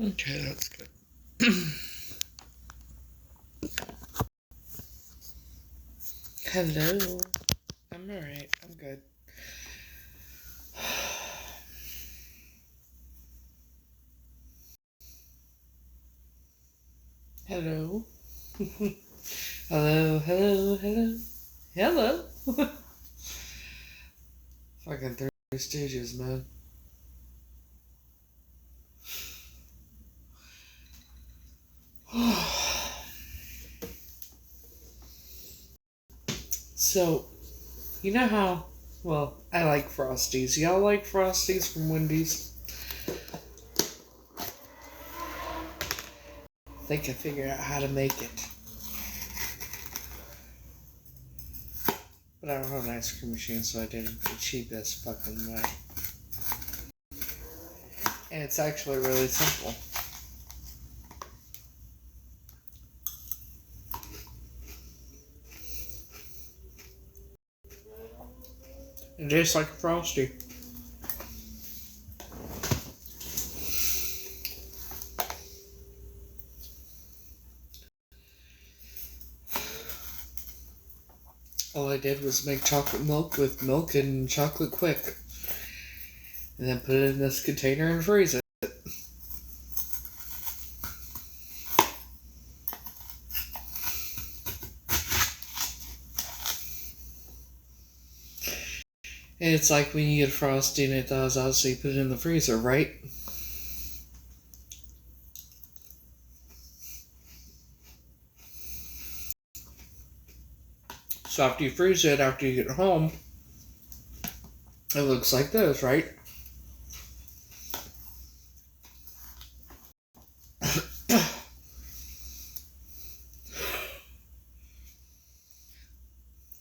Okay, that's good. Hello. I'm alright. I'm good. Hello. Hello, hello, hello. Hello. Fucking Three Stooges, man. So, you know how, well, I like Frosties. Y'all like Frosties from Wendy's? I think I figured out how to make it. But I don't have an ice cream machine, so I did it the cheapest fucking way. And it's actually really simple. It tastes like a Frosty. All I did was make chocolate milk with milk and chocolate quick. And then put it in this container and freeze it. And it's like when you get a Frosty and it thaws out, so you put it in the freezer, right? So after you freeze it, after you get home, it looks like this, right?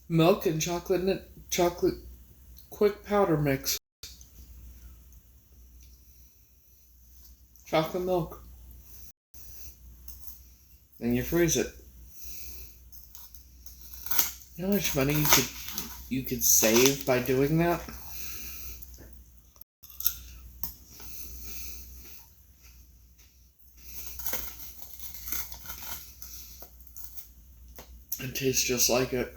Milk and chocolate quick powder mix. Chocolate milk. And you freeze it. You know how much money you could save by doing that? It tastes just like it.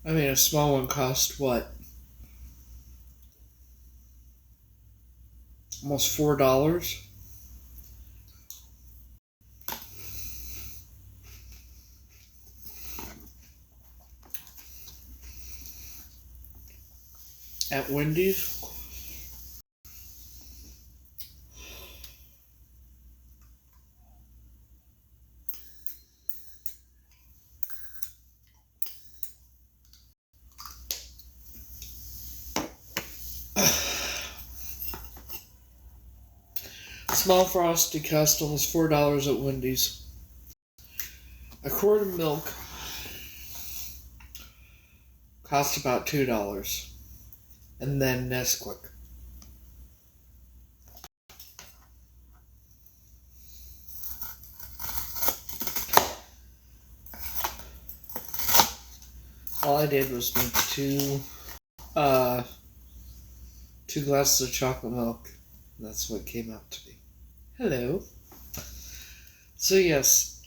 I mean, a small one cost what? Almost $4. At Wendy's. Small Frosty cost almost $4 at Wendy's. A quart of milk costs about $2. And then Nesquik. All I did was make two glasses of chocolate milk. That's what it came out to be. Hello. So yes,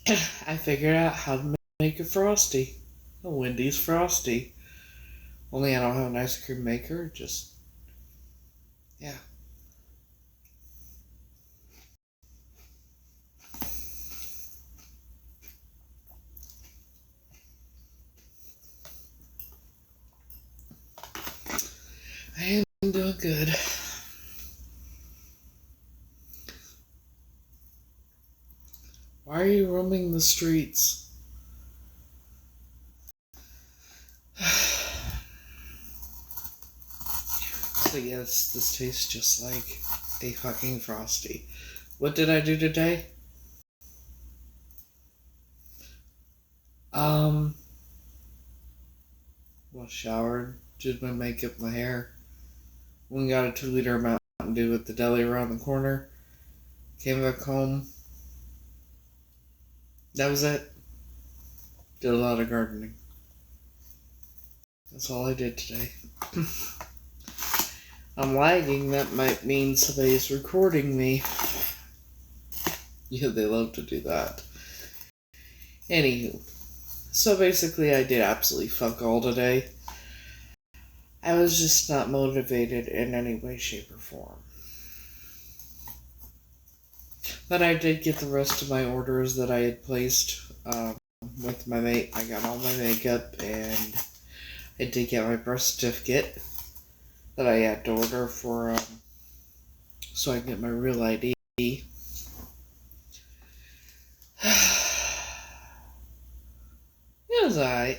I figured out how to make a Frosty. A Wendy's Frosty. Only I don't have an ice cream maker, just... yeah. I am doing good. Why are you roaming the streets? So yes, this tastes just like a fucking Frosty. What did I do today? Well, showered, did my makeup, my hair. Went and got a 2-liter Mountain Dew at the deli around the corner. Came back home. That was it. Did a lot of gardening. That's all I did today. I'm lagging. That might mean somebody's recording me. Yeah, they love to do that. Anywho. So basically, I did absolutely fuck all today. I was just not motivated in any way, shape, or form. But I did get the rest of my orders that I had placed with my mate. I got all my makeup, and I did get my birth certificate that I had to order for, so I can get my real ID. It was alright.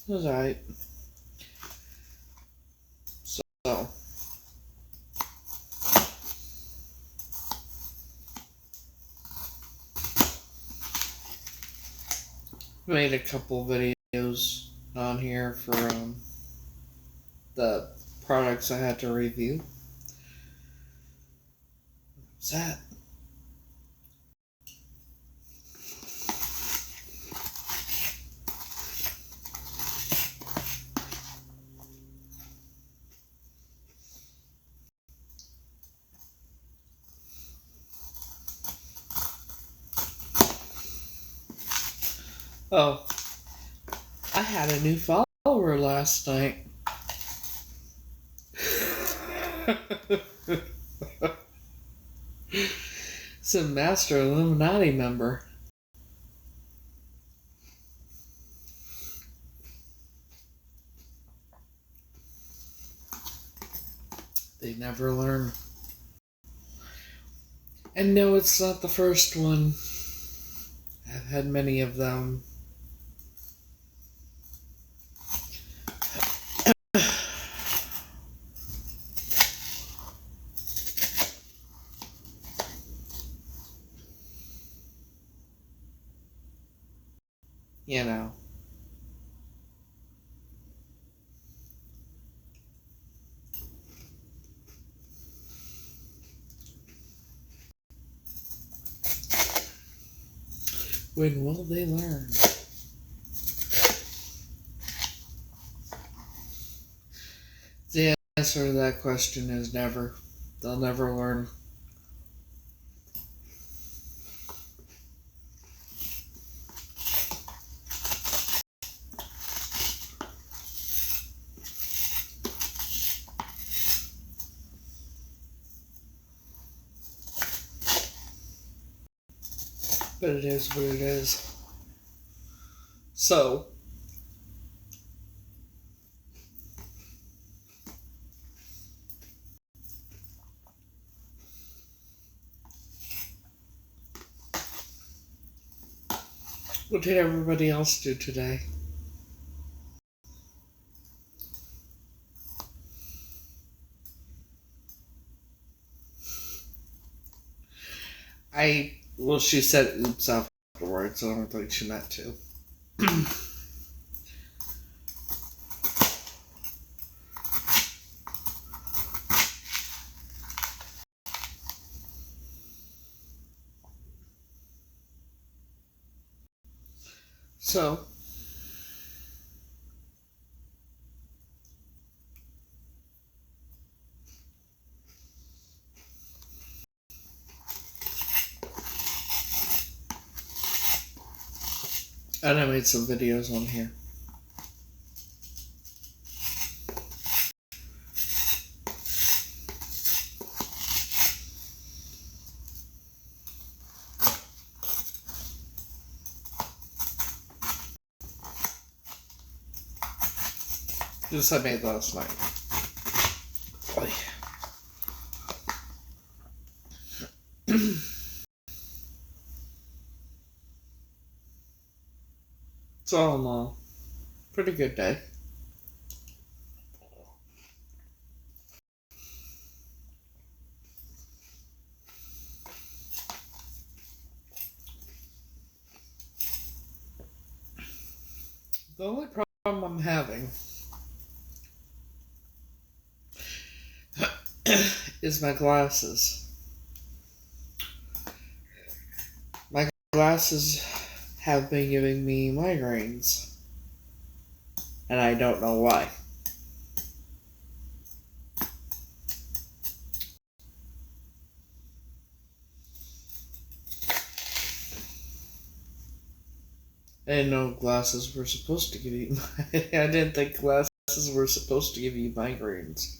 It was alright. So, made a couple videos on here for the products I had to review. What's that? Oh, I had a new follower last night. It's a Master Illuminati member. They never learn. And no, it's not the first one. I've had many of them. You know. When will they learn? The answer to that question is never. They'll never learn. But it is what it is. So, what did everybody else do today? Well, she said oops afterwards, so I don't think she meant to. So, And I made some videos on here. This I made last night. Oh, yeah. It's all in all, pretty good day. The only problem I'm having is my glasses. My glasses have been giving me migraines, and I don't know why. I didn't know glasses were supposed to give you. I didn't think glasses were supposed to give you migraines.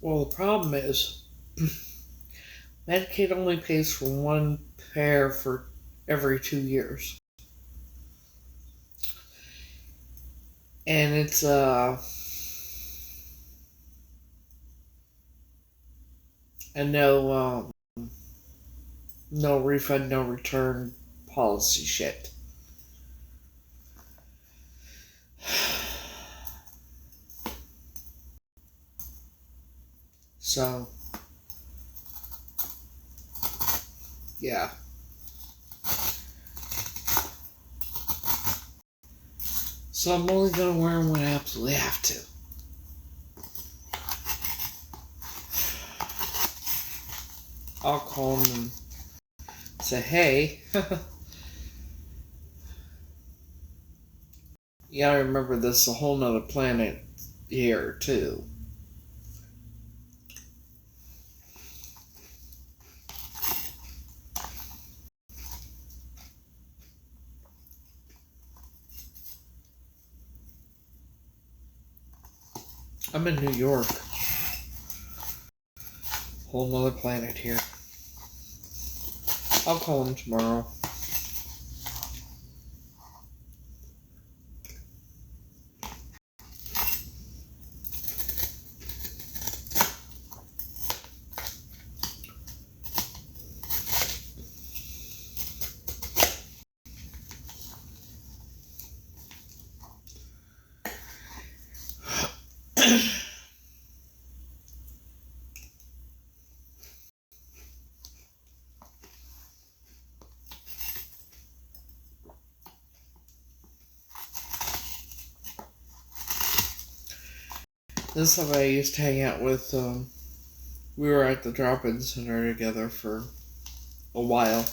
Well, the problem is, Medicaid only pays for one pair for every 2 years. And it's, and no refund, no return policy shit. So, yeah. So I'm only going to wear them when I absolutely have to. I'll call them and say, hey, you gotta remember this is a whole nother planet here, too. I'm in New York. Whole nother planet here. I'll call him tomorrow. This is how I used to hang out with, we were at the drop-in center together for a while.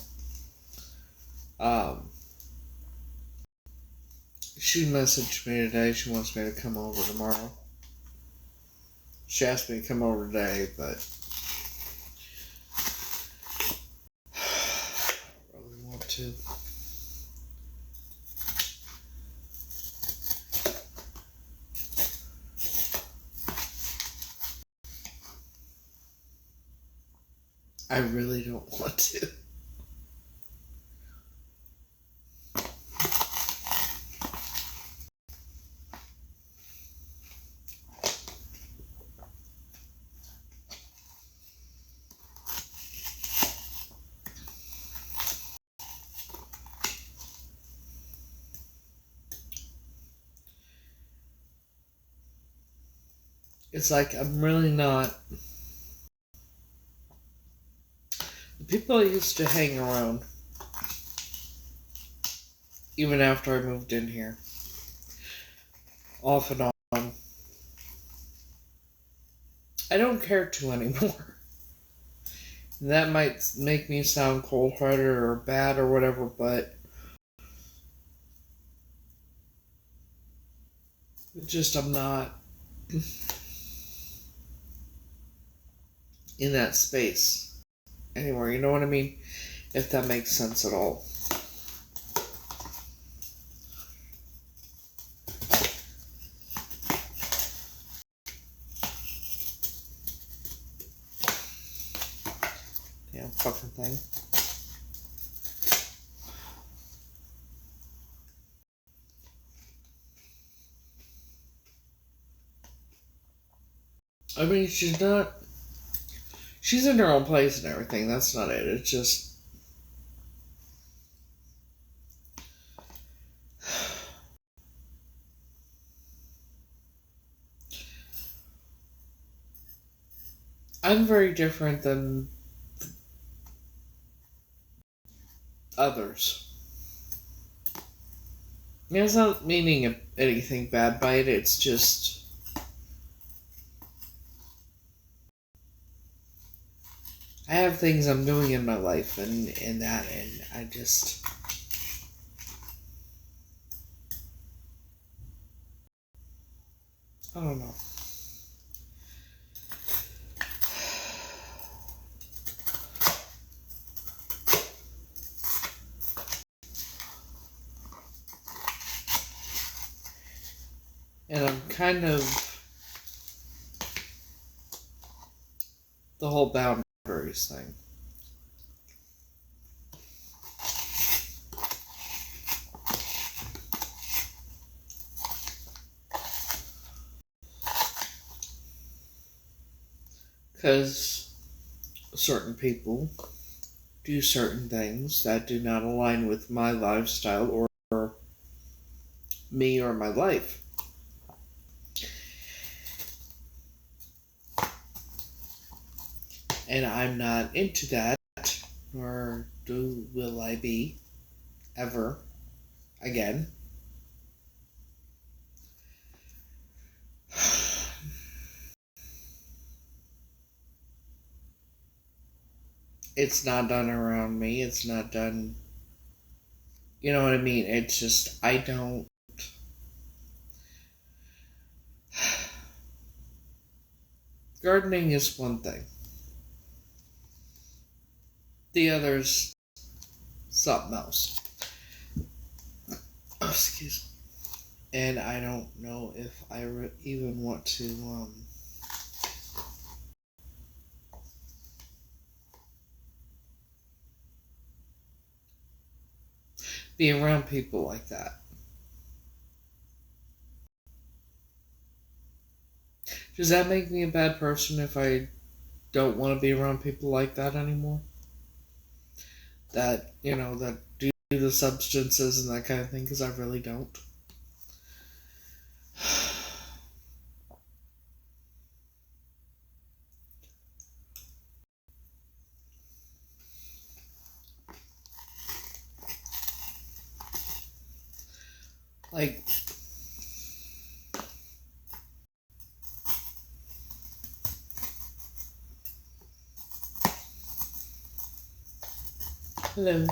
She messaged me today, she wants me to come over tomorrow. She asked me to come over today, but I don't really want to. I really don't want to. it's like I'm really not. The people I used to hang around, even after I moved in here, off and on, I don't care to anymore. That might make me sound cold-hearted or bad or whatever, but just I'm not in that space anymore. You know what I mean? If that makes sense at all. Damn fucking thing. I mean, she's not. She's in her own place and everything. That's not it. It's just. I'm very different than others. It's not meaning anything bad by it. It's just. I have things I'm doing in my life and I just. I don't know. And I'm kind of the whole boundaries thing. Because certain people do certain things that do not align with my lifestyle or me or my life. And I'm not into that, nor will I be, ever, again. It's not done around me, it's not done, you know what I mean? It's just, I don't. Gardening is one thing. The other's something else. Oh, excuse me. And I don't know if I even want to, be around people like that. Does that make me a bad person if I don't want to be around people like that anymore? That, that do the substances and that kind of thing, because I really don't. Like, hello.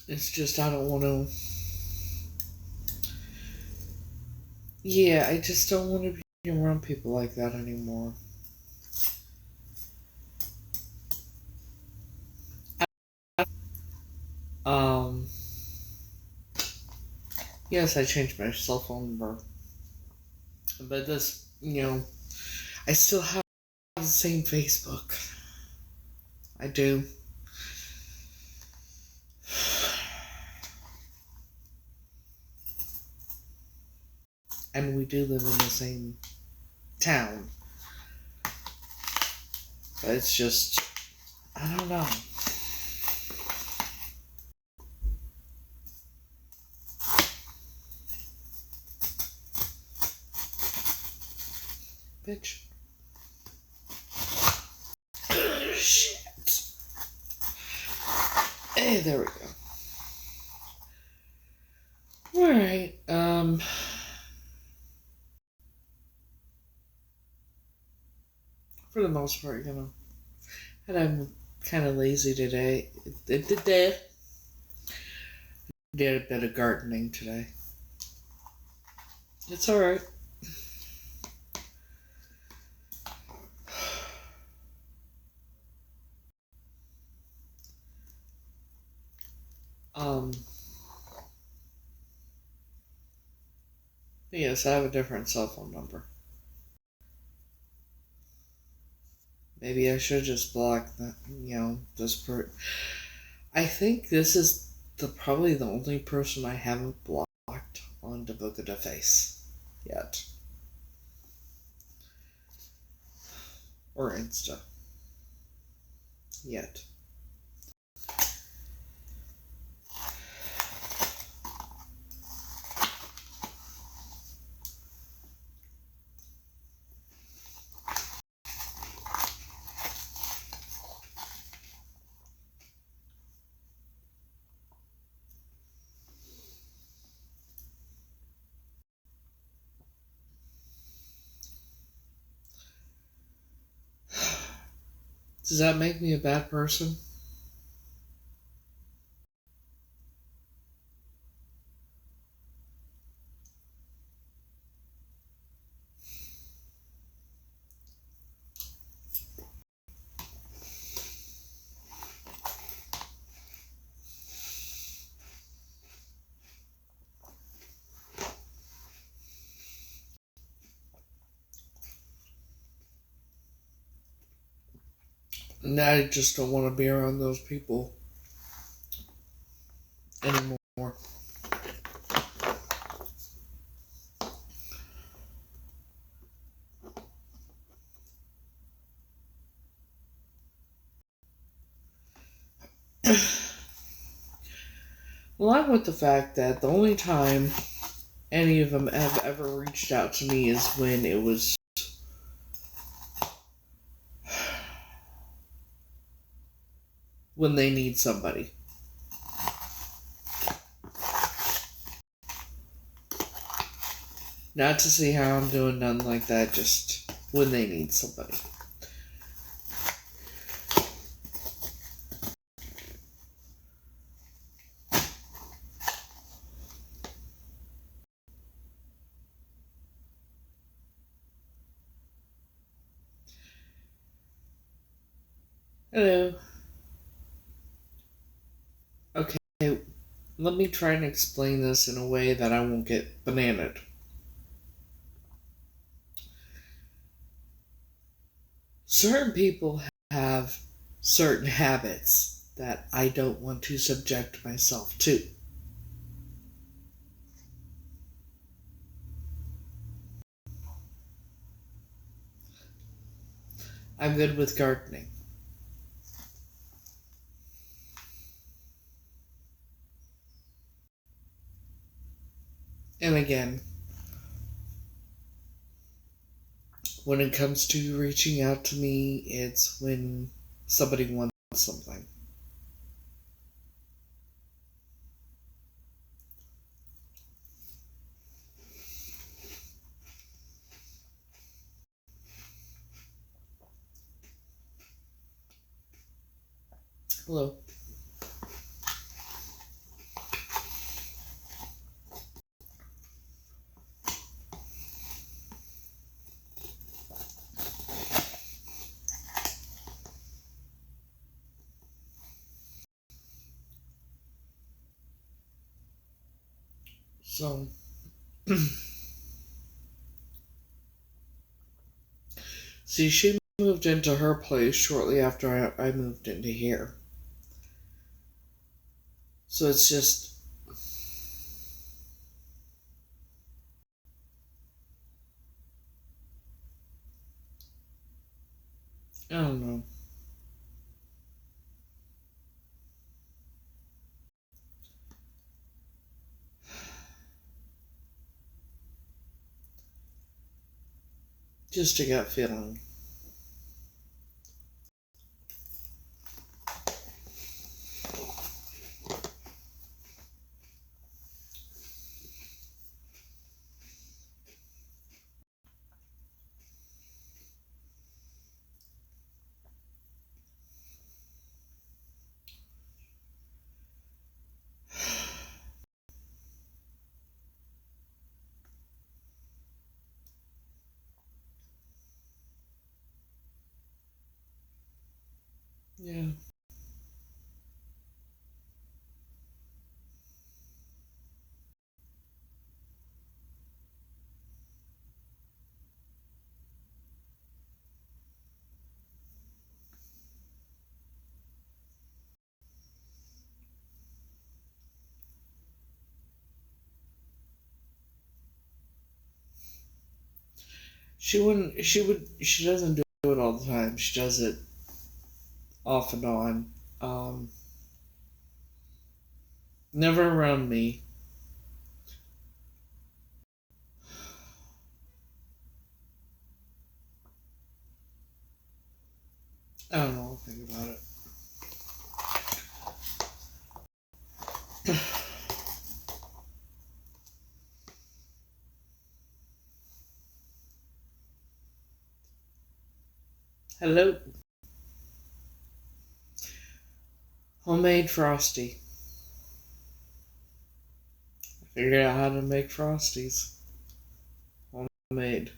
It's just I don't want to. Yeah, I just don't want to be around people like that anymore. Yes, I changed my cell phone number. But this, I still have the same Facebook. I do. and we do live in the same town. But it's just, I don't know. Bitch. Shit. Hey, there we go. Alright, for the most part, and I'm kind of lazy today. Did a bit of gardening today. It's alright. Yes, I have a different cell phone number. Maybe I should just block that, I think this is probably the only person I haven't blocked on the Book of the Face yet. Or Insta. Yet. Does that make me a bad person? And I just don't want to be around those people anymore. Along with the fact that the only time any of them have ever reached out to me is when it was when they need somebody. Not to see how I'm doing, nothing like that, just when they need somebody. Hello. Okay, let me try and explain this in a way that I won't get bananaed. Certain people have certain habits that I don't want to subject myself to. I'm good with gardening. And again, when it comes to reaching out to me, it's when somebody wants something. Hello. So, see, she moved into her place shortly after I moved into here. So it's just, I don't know. Just a gut feeling. Yeah. She wouldn't. She would. She doesn't do it all the time. She does it off and on. Never around me. I don't know anything about it. Hello. Homemade frosty. Figured out how to make frosties. Homemade.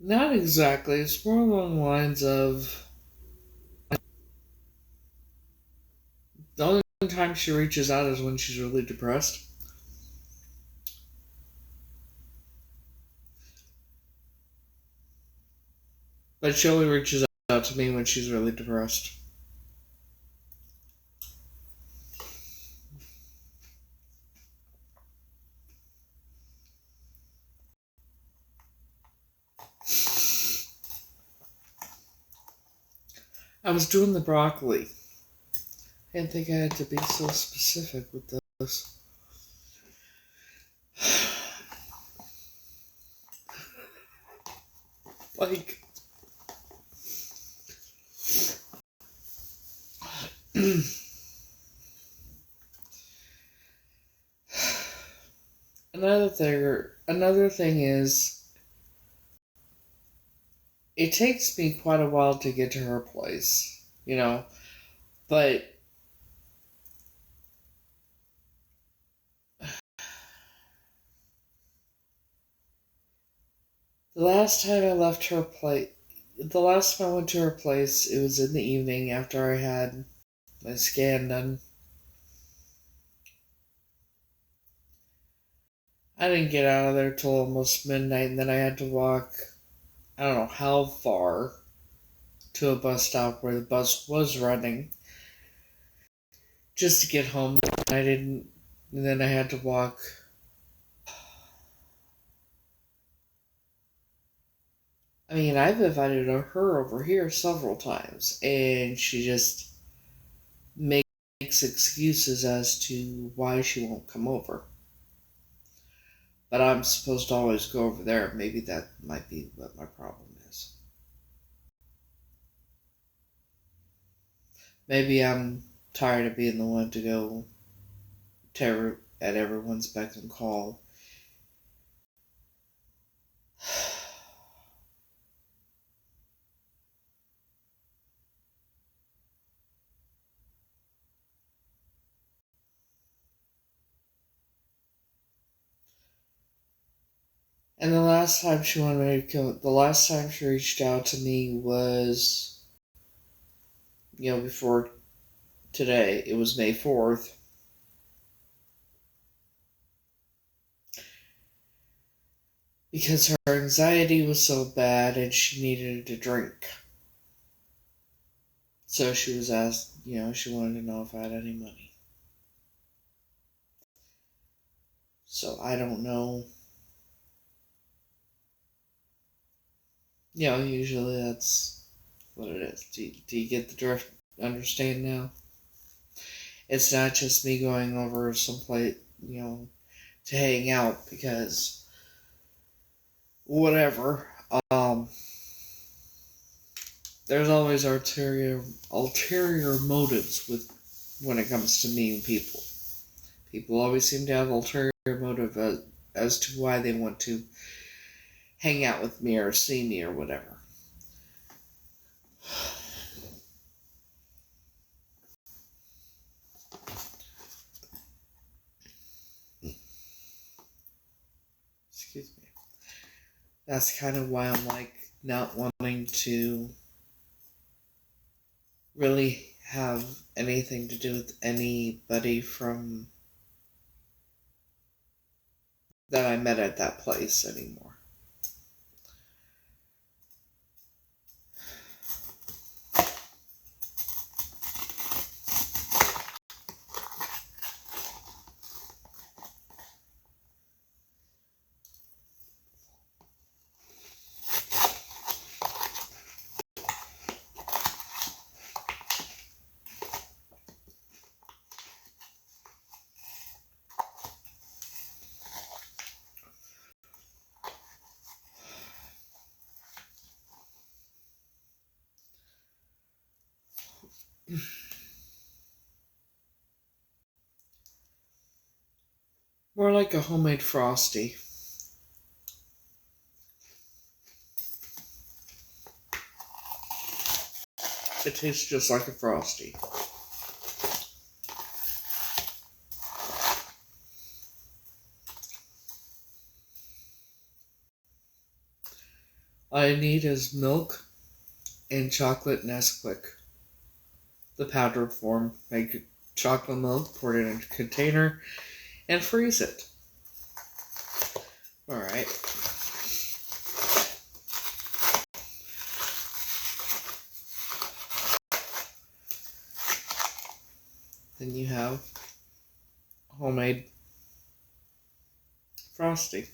Not exactly. It's more along the lines of the only time she reaches out is when she's really depressed. But she only reaches out to me when she's really depressed. I was doing the broccoli. I didn't think I had to be so specific with this. Like, another thing is, it takes me quite a while to get to her place, but the last time I left her place, the last time I went to her place, it was in the evening after I had my scan done. I didn't get out of there till almost midnight, and then I had to walk, I don't know how far, to a bus stop where the bus was running just to get home. And then I had to walk. I mean, I've invited her over here several times, and she just makes excuses as to why she won't come over. But I'm supposed to always go over there. Maybe that might be what my problem is. Maybe I'm tired of being the one to go at everyone's beck and call. And the last time she wanted me to kill, the last time she reached out to me was, before today. It was May 4th. Because her anxiety was so bad and she needed to drink. So she was asked, she wanted to know if I had any money. So I don't know. Usually that's what it is. Do you get the drift? Understand now? It's not just me going over someplace, to hang out because whatever. There's always ulterior motives when it comes to meeting people. People always seem to have ulterior motive as to why they want to hang out with me or see me or whatever. Excuse me. That's kind of why I'm not wanting to really have anything to do with anybody from that I met at that place anymore. More like a homemade Frosty. It tastes just like a Frosty. All I need is milk and chocolate Nesquik. The powdered form. Make chocolate milk, pour it in a container, and freeze it. Alright. Then you have homemade Frosty.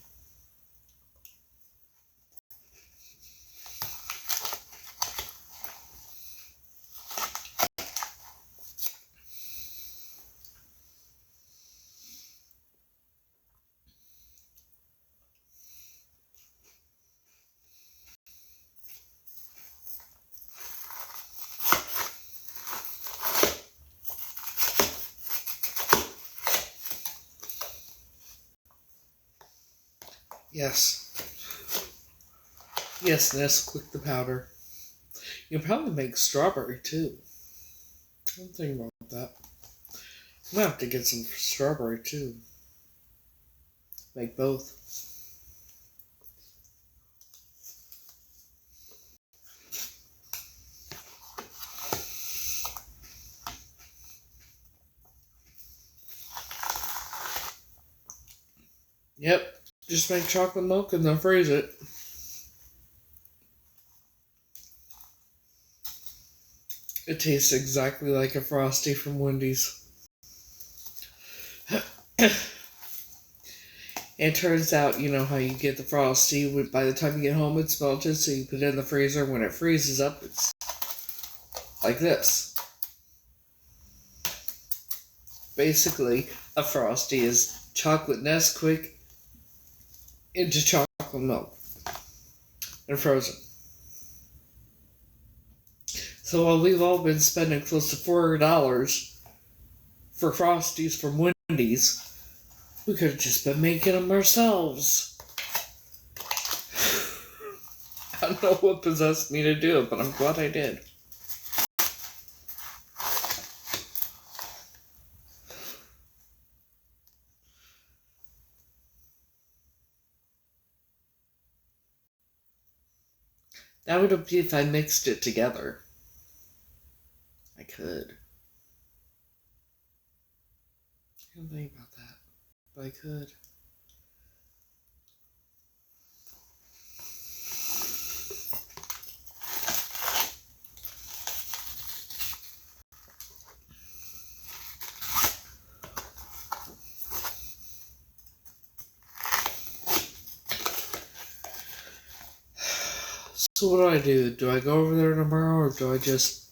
Yes. Yes, Nesquik the powder. You can probably make strawberry too. I'm thinking about that. I'm gonna have to get some strawberry too. Make both. Yep. Just make chocolate milk and then freeze it. It tastes exactly like a Frosty from Wendy's. It turns out, you know how you get the Frosty, by the time you get home it's melted, so you put it in the freezer. When it freezes up, it's like this. Basically, a Frosty is chocolate Nesquik into chocolate milk and frozen. So while we've all been spending close to $400 for Frosties from Wendy's, we could have just been making them ourselves. I don't know what possessed me to do it, but I'm glad I did. That would be if I mixed it together. I could. I didn't think about that, but I could. So what do? Do I go over there tomorrow, or do I just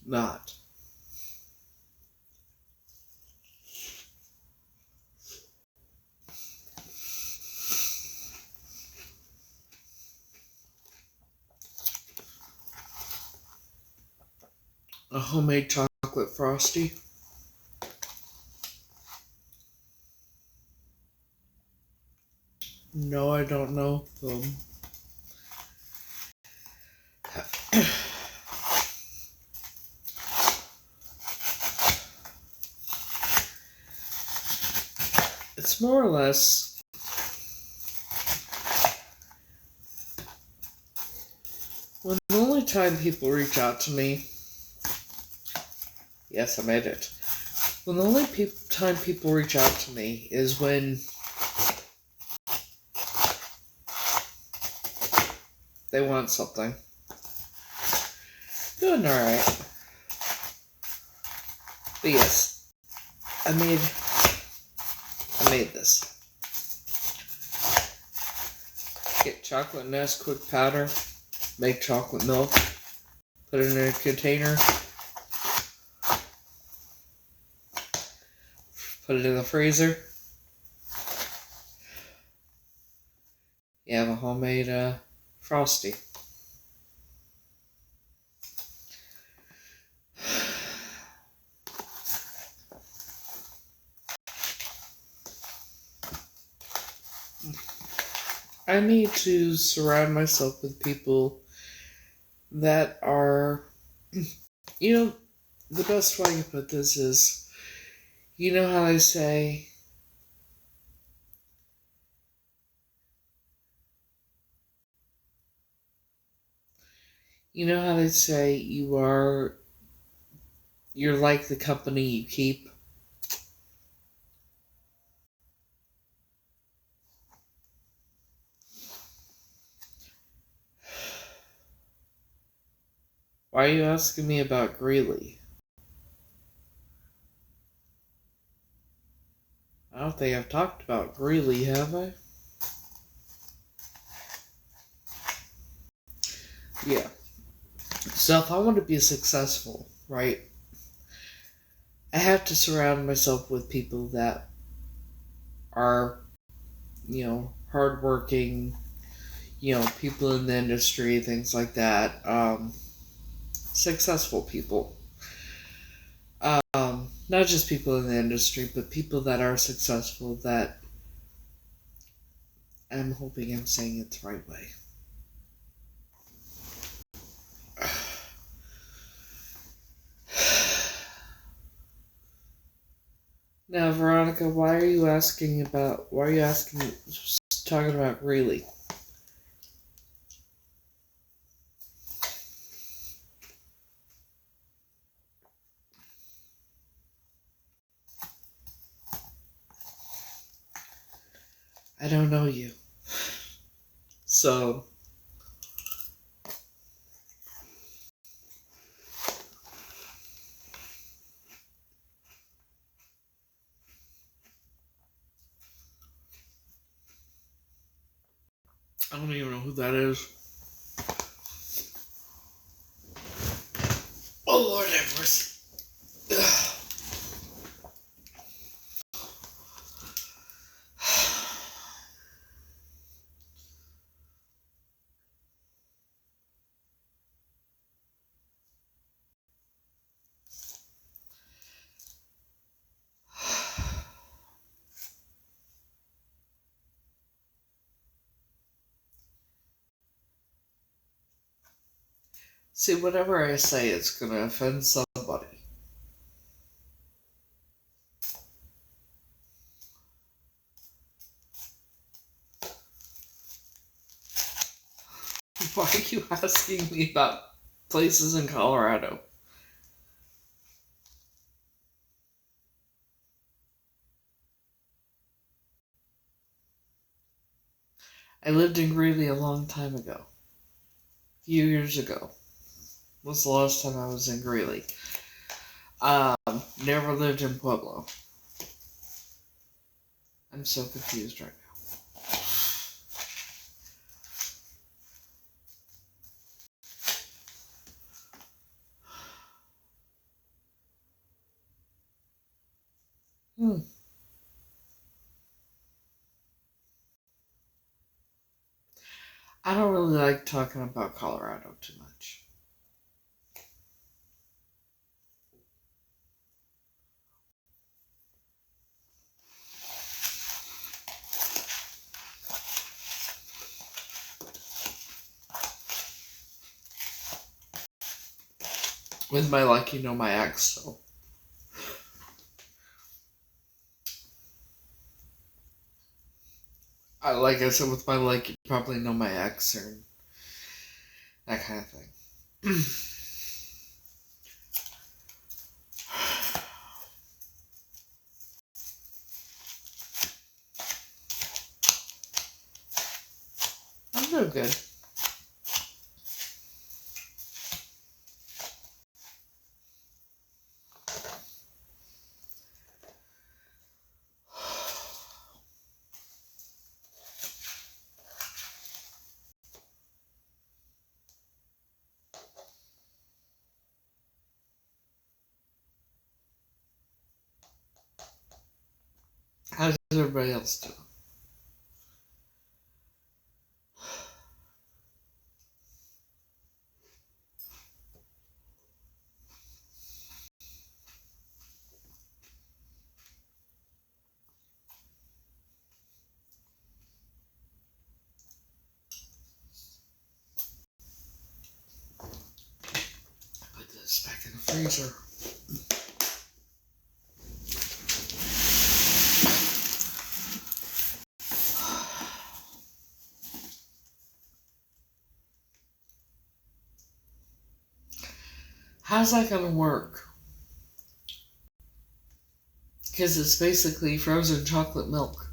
not? A homemade chocolate frosty? No, I don't know. It's more or less when the only time people reach out to me. Yes, I made it. When the only time people reach out to me is when they want something. Doing alright. But yes, I made this. Get chocolate Nesquik powder, make chocolate milk, put it in a container, put it in the freezer. You have a homemade frosty. I need to surround myself with people that are, the best way I can put this is, you know how they say, you're like the company you keep. Why are you asking me about Greeley? I don't think I've talked about Greeley, have I? Yeah. So if I want to be successful, right, I have to surround myself with people that are, hardworking, people in the industry, things like that. Successful people. Not just people in the industry, but people that are successful that I'm hoping I'm saying it the right way. Now, Veronica, why are you talking about Greeley? I don't know you. So, I don't even know who that is. Oh, Lord have mercy. See, whatever I say, it's going to offend somebody. Why are you asking me about places in Colorado? I lived in Greeley a long time ago. A few years ago. Was the last time I was in Greeley. Never lived in Pueblo. I'm so confused right now. I don't really like talking about Colorado too much. With my luck, you know my ex, so. Like I said, with my luck, you probably know my ex or that kind of thing. I'm doing good. How's everybody else doing? Put this back in the freezer. How's that gonna work? Because it's basically frozen chocolate milk.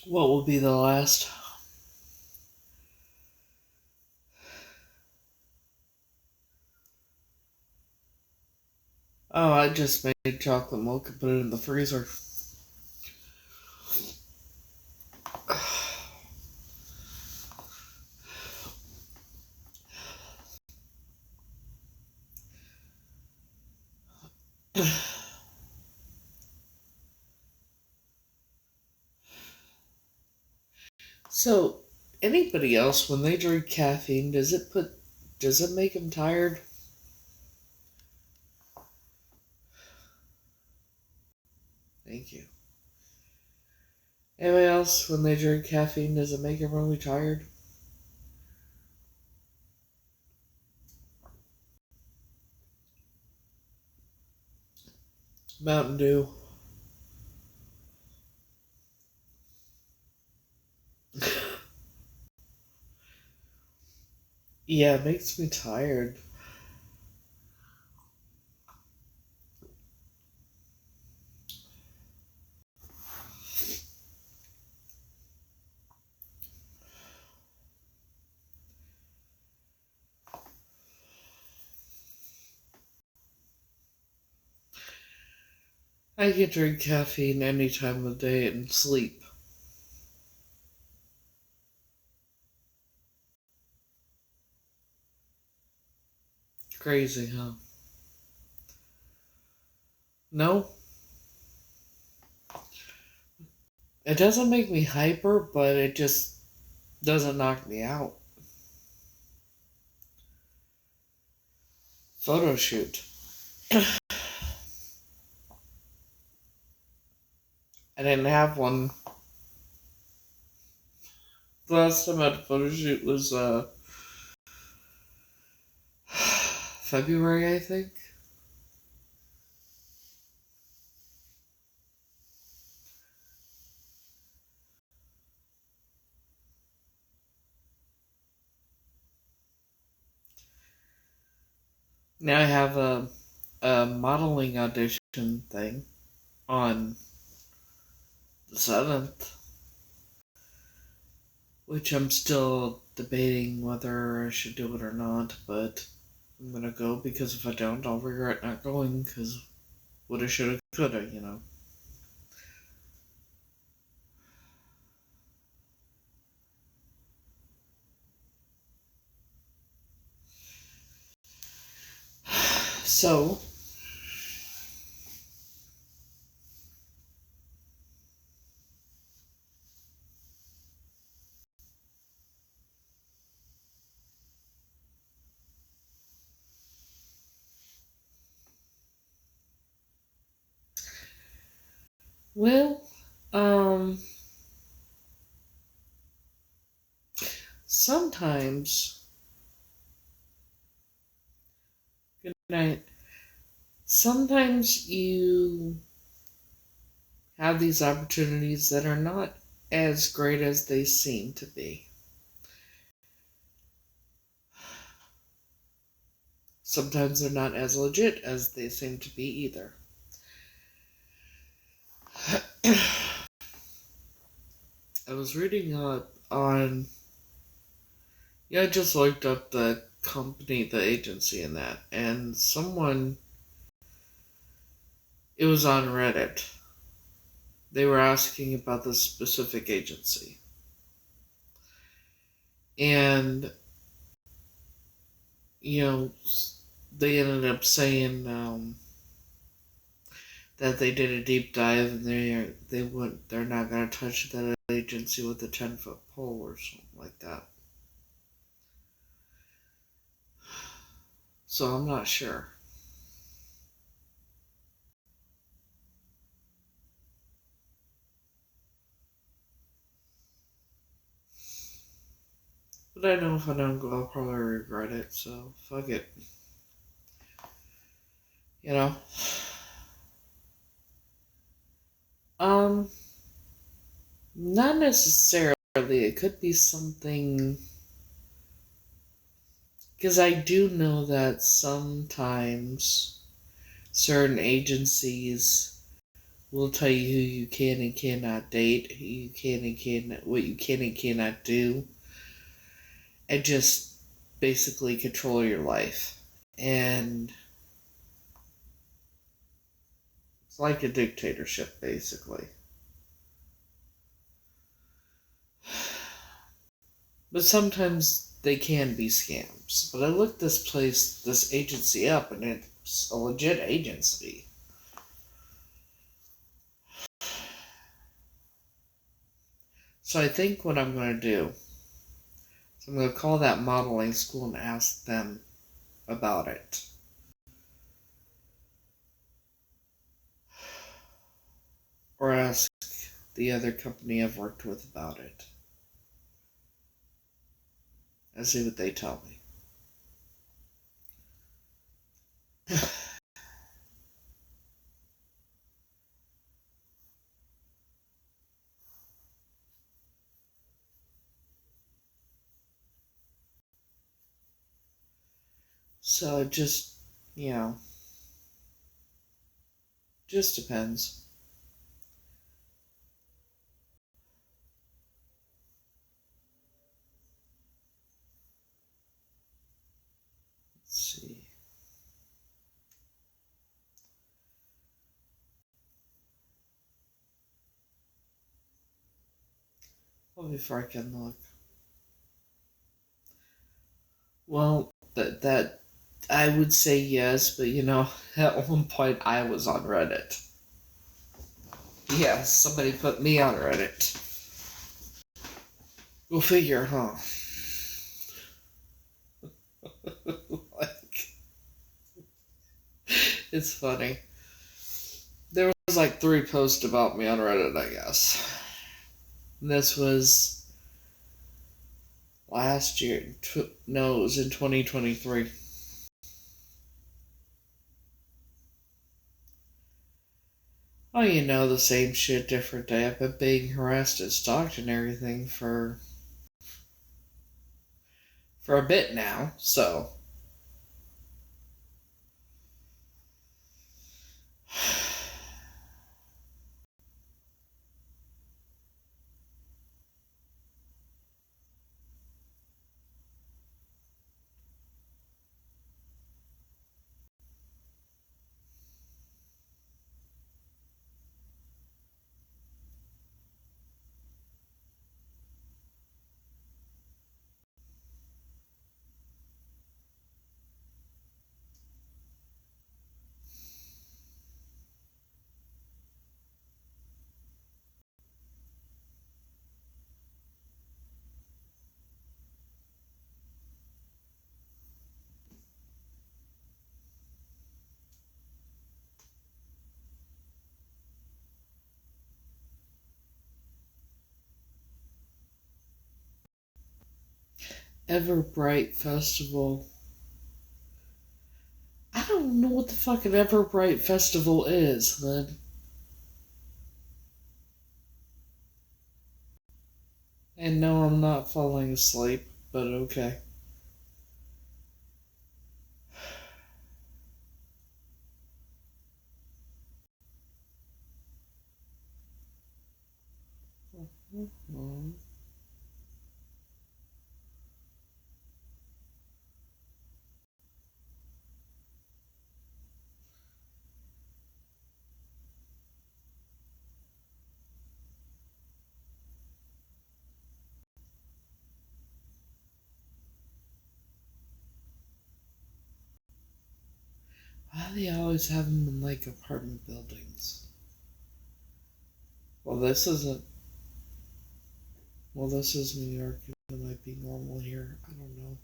What will be the last? Oh, I just made chocolate milk and put it in the freezer. So, anybody else, when they drink caffeine, does it make them tired? Thank you. Anybody else, when they drink caffeine, does it make them really tired? Mountain Dew. Yeah, it makes me tired. I can drink caffeine any time of day and sleep. Crazy, huh? No, it doesn't make me hyper, but it just doesn't knock me out. Photo shoot. I didn't have one. The last time I had a photo shoot was February, I think. Now I have a modeling audition thing on the 7th, which I'm still debating whether I should do it or not, but I'm gonna go because if I don't, I'll regret not going because woulda, shoulda, coulda, you know. So, well, um, sometimes, good night, sometimes you have these opportunities that are not as great as they seem to be. Sometimes they're not as legit as they seem to be either. I was reading on, yeah, I just looked up the company, the agency, and that, and someone, it was on Reddit. They were asking about this specific agency. And, you know, they ended up saying that they did a deep dive and they're not gonna touch that agency with a 10-foot pole or something like that. So I'm not sure. But I know if I don't go, I'll probably regret it. So fuck it. You know. Um, not necessarily. It could be something. Because I do know that sometimes certain agencies will tell you who you can and cannot date, who you can and cannot, what you can and cannot do, and just basically control your life. And it's like a dictatorship, basically. But sometimes they can be scams. But I looked this agency up, and it's a legit agency. So I think what I'm going to do is I'm going to call that modeling school and ask them about it. Or ask the other company I've worked with about it. And see what they tell me. So it just, you know, just depends. Let's see. Well, before I can look. Well, that I would say yes, but you know, at one point I was on Reddit. Yeah, somebody put me on Reddit. Go figure, huh? Like, it's funny. There was like 3 posts about me on Reddit, I guess. This was last year. No, it was in 2023. Oh, you know, the same shit, different day. I've been being harassed and stalked and everything for a bit now, so. Everbright Festival. I don't know what the fucking Everbright Festival is, Lynn. And no, I'm not falling asleep, but okay. Why do they always have them in like apartment buildings? Well, this isn't. Well, this is New York. It might be normal here. I don't know.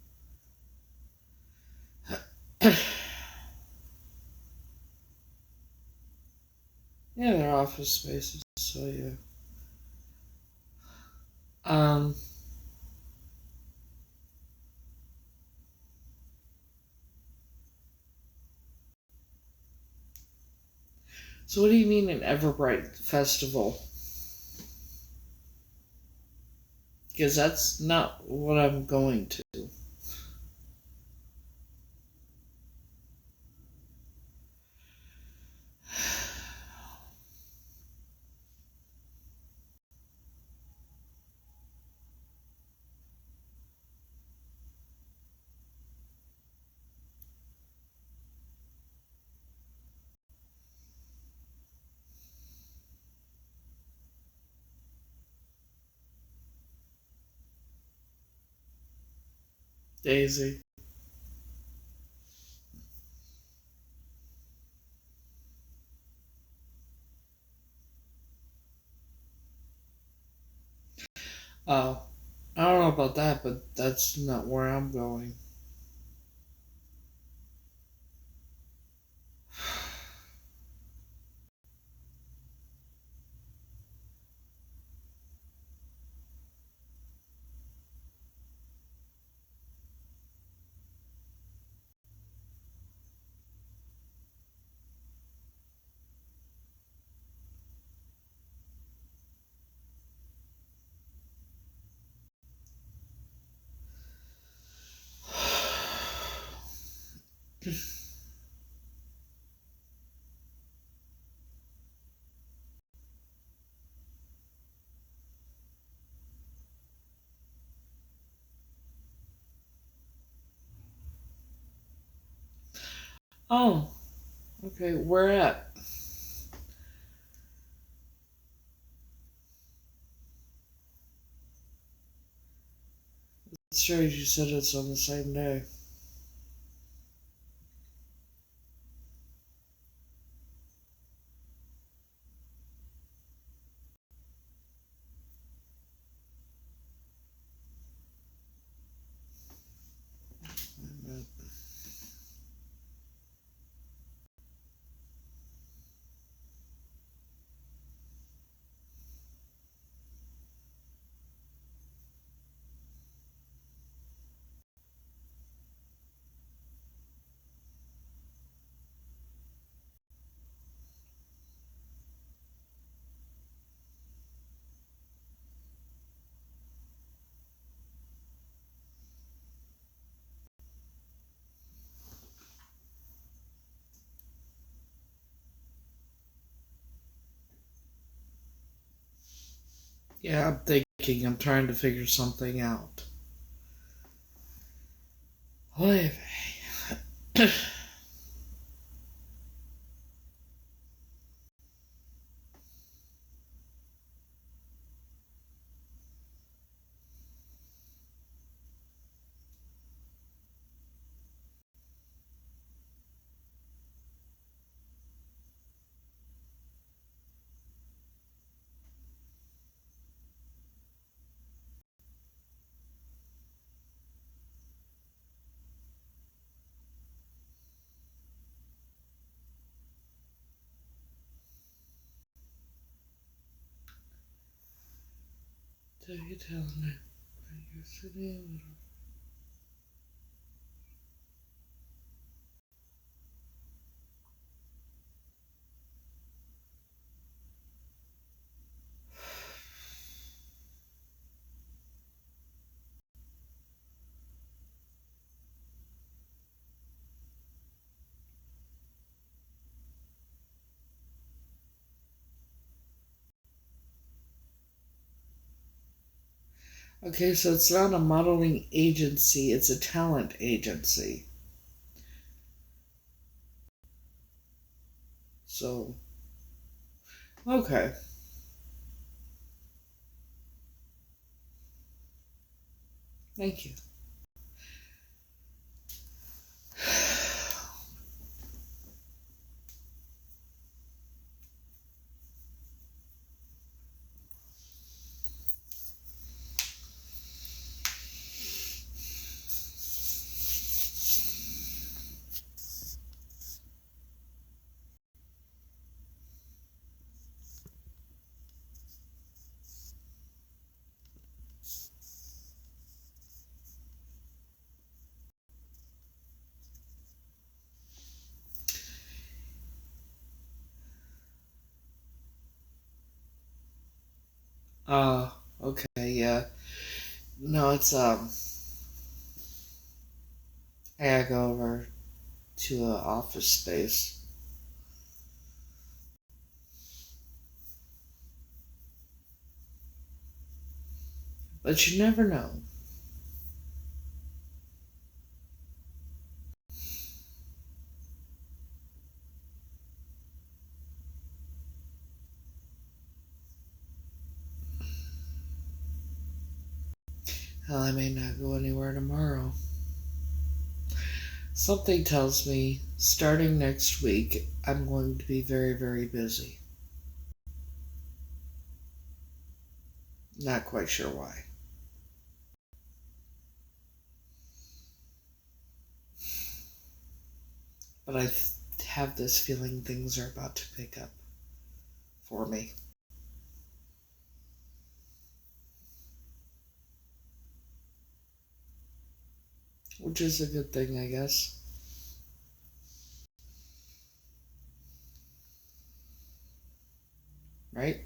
Yeah, they're office spaces, so yeah. Um, so what do you mean an Everbright festival? Because that's not what I'm going to. Daisy. Oh, I don't know about that, but that's not where I'm going. Oh, okay. Where at? It's strange you said it's on the same day. Yeah, I'm thinking. I'm trying to figure something out. Wait. You telling me? You're sitting. Okay, so it's not a modeling agency, it's a talent agency. So, okay. Thank you. Okay, yeah. No, it's, I gotta go over to a office space. But you never know. Hell, I may not go anywhere tomorrow. Something tells me starting next week, I'm going to be very, very busy. Not quite sure why. But have this feeling things are about to pick up for me. Which is a good thing, I guess. Right?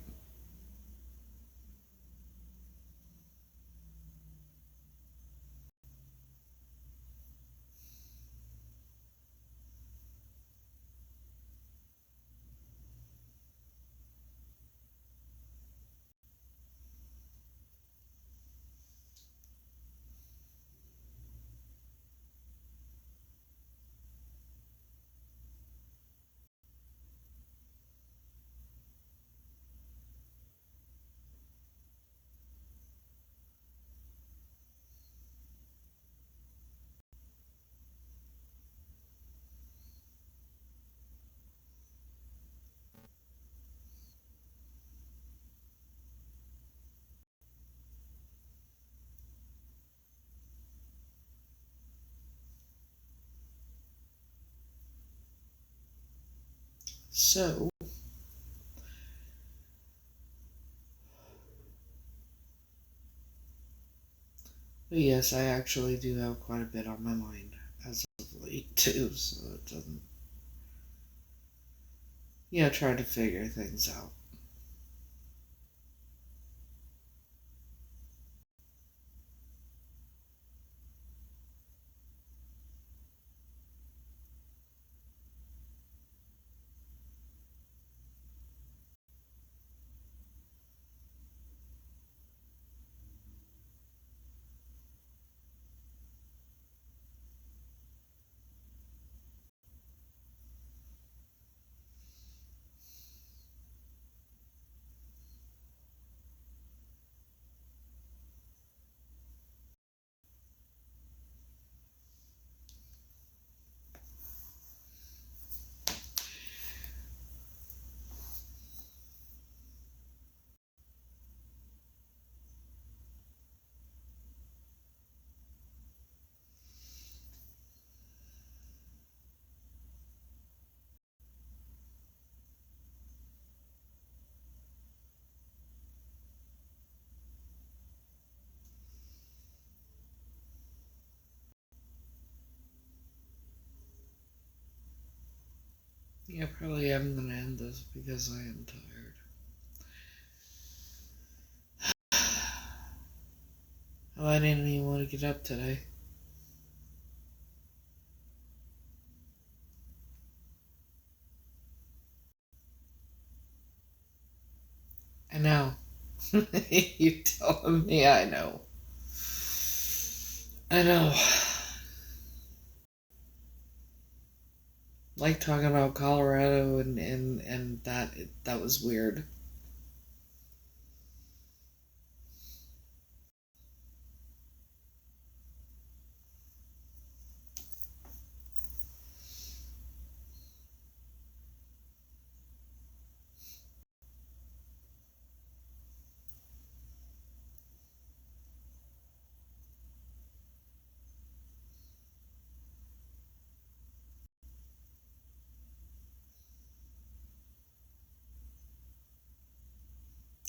So, but yes, I actually do have quite a bit on my mind as of late too, so it doesn't, try to figure things out. Yeah, probably am gonna end this because I am tired. Oh, I didn't even want to get up today. I know. You telling me I know. I know. Like talking about Colorado and that was weird.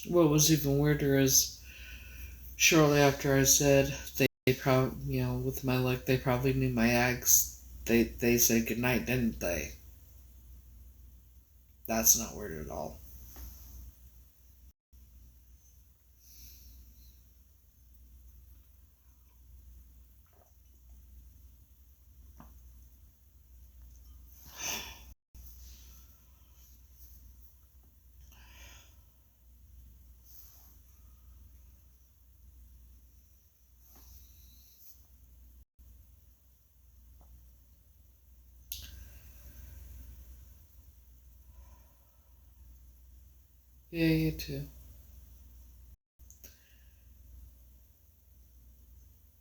What was even weirder is shortly after I said they probably, with my luck, they probably knew my ex. They said goodnight, didn't they? That's not weird at all. Yeah, you too.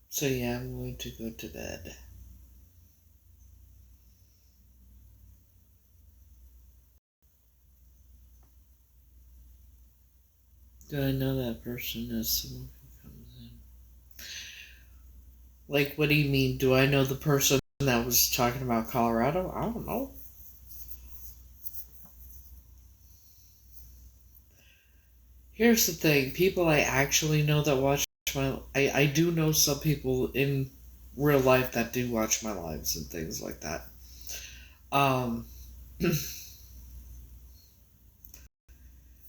So yeah, I'm going to go to bed. Do I know that person as someone who comes in? Like, what do you mean? Do I know the person that was talking about Colorado? I don't know. Here's the thing: people I actually know that watch I do know some people in real life that do watch my lives and things like that. Um,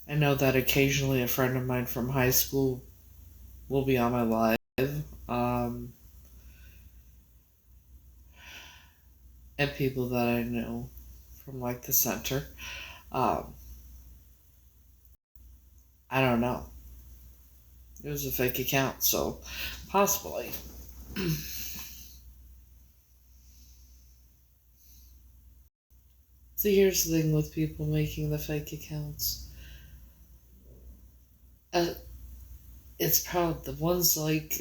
I know that occasionally a friend of mine from high school will be on my live. Um, and people that I know from like the center. Um, I don't know. It was a fake account, so possibly. See, here's the thing with people making the fake accounts. Uh, it's probably the ones like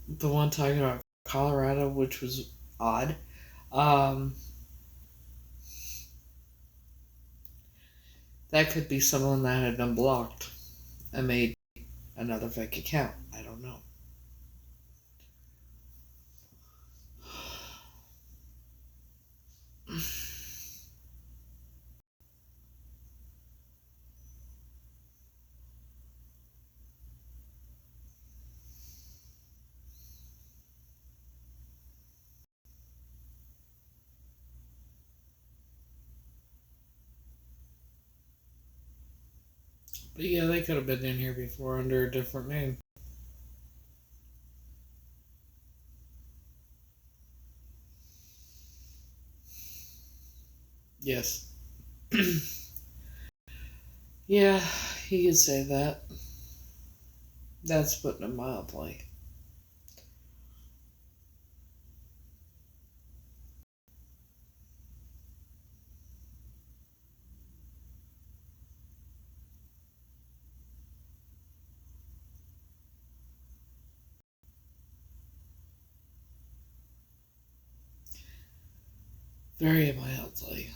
the one talking about Colorado, which was odd. Um, that could be someone that had been blocked and made another fake account. I don't know. But yeah, they could have been in here before under a different name. Yes. Yeah, you could say that. That's putting it mildly. Very mildly.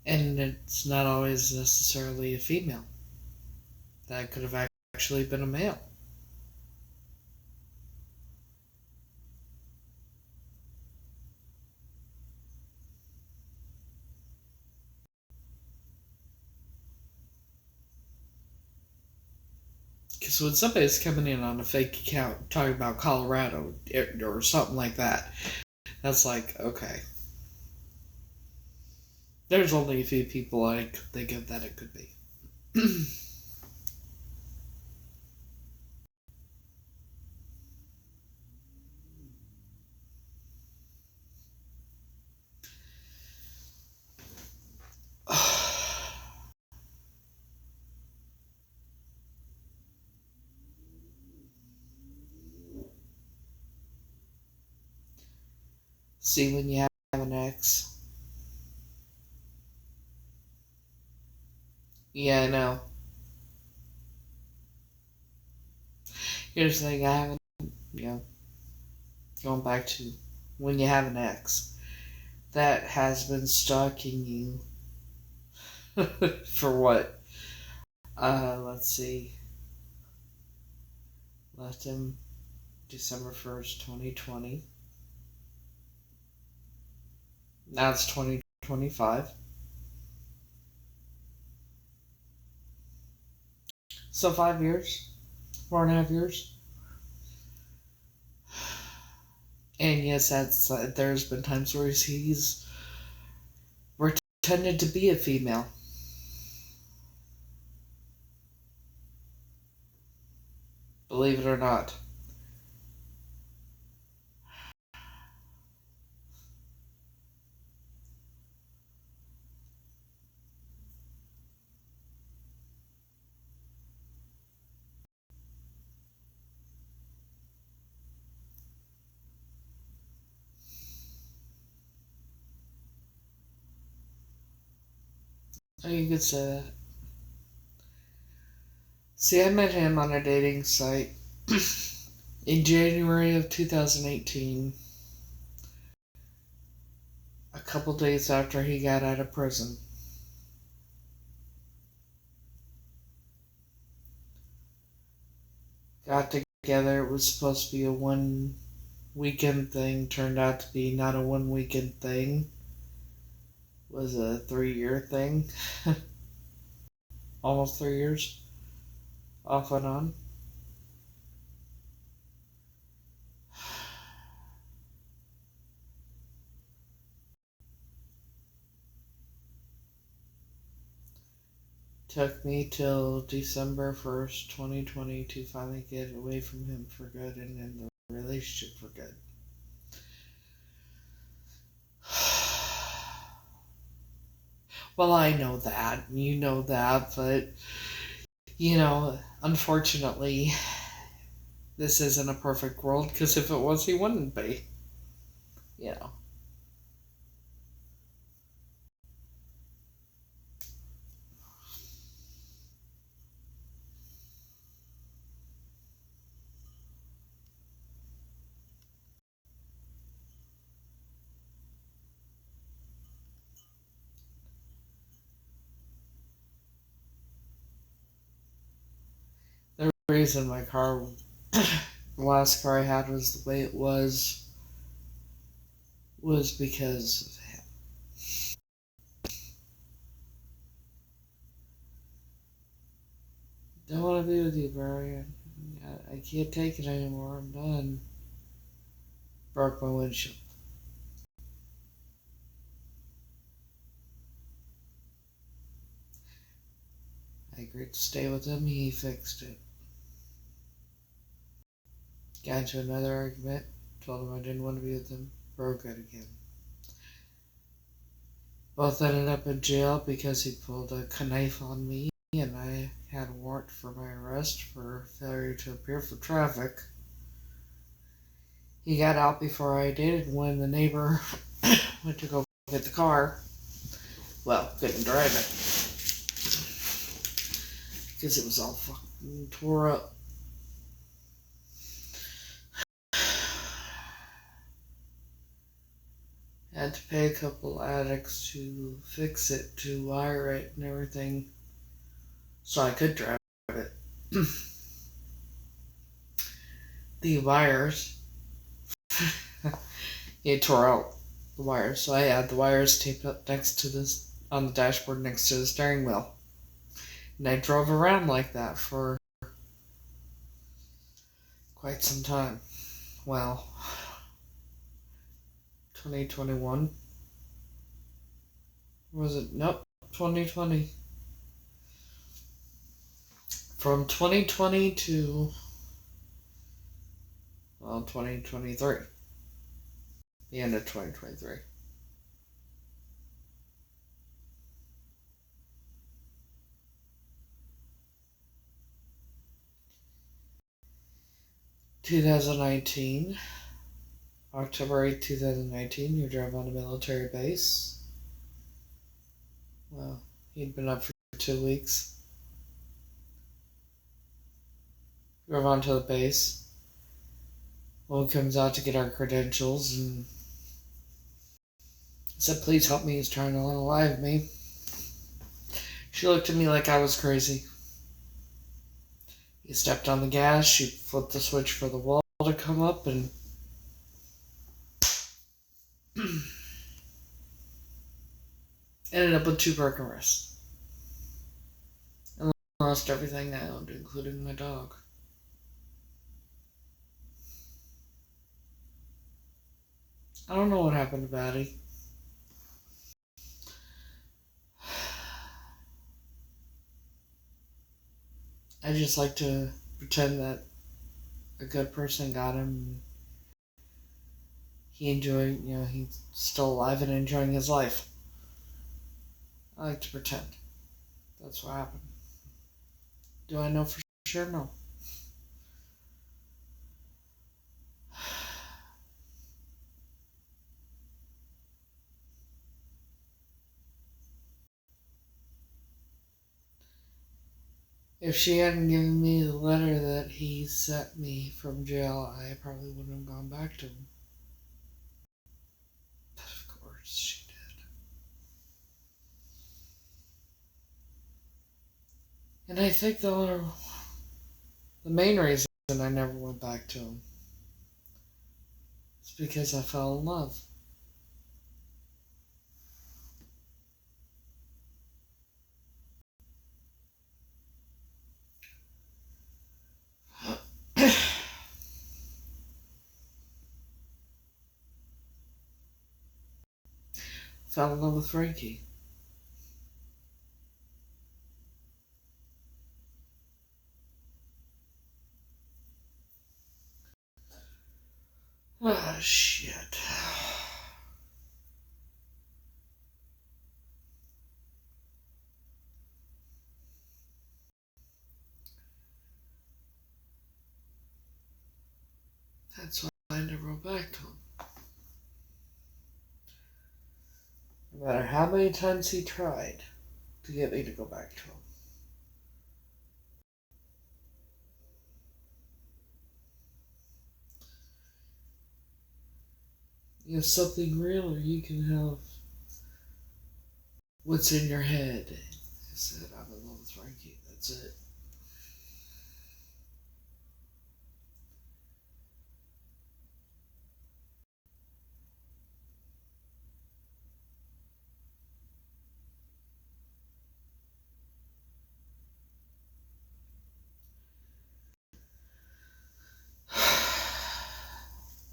And it's not always necessarily a female. That could have actually been a male. Because when somebody's coming in on a fake account talking about Colorado or something like that, that's like, okay. There's only a few people I could think of that it could be. See, when you have an ex. Yeah, I know. Here's the thing, I haven't, you know, going back to when you have an ex that has been stalking you for what? Let's see. Left him December 1st, 2020. Now it's 2025. So 5 years, 4.5 years. And yes, there's been times where he's pretended to be a female. Believe it or not. Oh, you could say that. See, I met him on a dating site in January of 2018, a couple days after he got out of prison. Got together, it was supposed to be a 1 weekend thing, turned out to be not a 1 weekend thing. It was a 3 year thing. Almost 3 years, off and on. Took me till December 1st, 2020 to finally get away from him for good and in the relationship for good. Well, I know that, you know that, but, unfortunately, this isn't a perfect world, because if it was, he wouldn't be. You know. The reason my car, the last car I had was the way it was because of him. Don't want to be with you, Barry. I can't take it anymore. I'm done. broke my windshield. I agreed to stay with him. He fixed it. Got into another argument. Told him I didn't want to be with him. Broke it again. Both ended up in jail because he pulled a knife on me, and I had a warrant for my arrest for failure to appear for traffic. He got out before I did, and when the neighbor went to go get the car, well, couldn't drive it because it was all fucking tore up. Had to pay a couple addicts to fix it, to wire it and everything, so I could drive it. The wires, it tore out the wires, so I had the wires taped up next to this, on the dashboard next to the steering wheel. And I drove around like that for quite some time. Well, 2021. Was it? Nope, 2020. From 2020 to, well, 2023. The end of 2023. October 8, 2019, you drove on a military base. Well, he'd been up for 2 weeks. Drove onto the base. Well, he comes out to get our credentials and said, "Please help me." He's trying to unalive me. She looked at me like I was crazy. He stepped on the gas. She flipped the switch for the wall to come up and ended up with 2 broken wrists. And lost everything I owned, including my dog. I don't know what happened to Batty. I just like to pretend that a good person got him. He enjoyed, he's still alive and enjoying his life. I like to pretend. That's what happened. Do I know for sure? No. If she hadn't given me the letter that he sent me from jail, I probably wouldn't have gone back to him. But of course she did. And I think the main reason I never went back to him is because I fell in love. Fell in love with Frankie. Ah, shit. That's why I never went back to him. No matter how many times he tried to get me to go back to him. You have something real, or you can have what's in your head. I said, I'm in love with Frankie. That's it.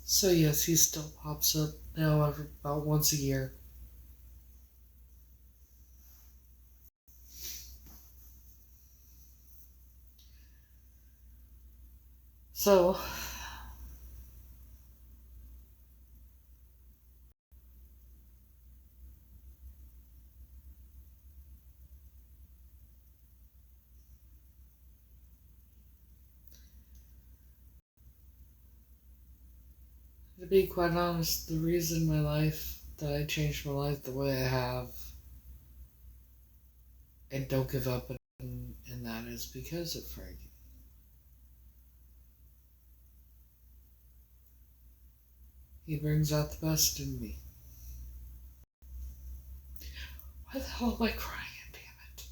So yes, he still pops up now about once a year. So, to be quite honest, the reason that I changed my life the way I have and don't give up and that is because of Frankie. He brings out the best in me. Why the hell am I crying? Damn it.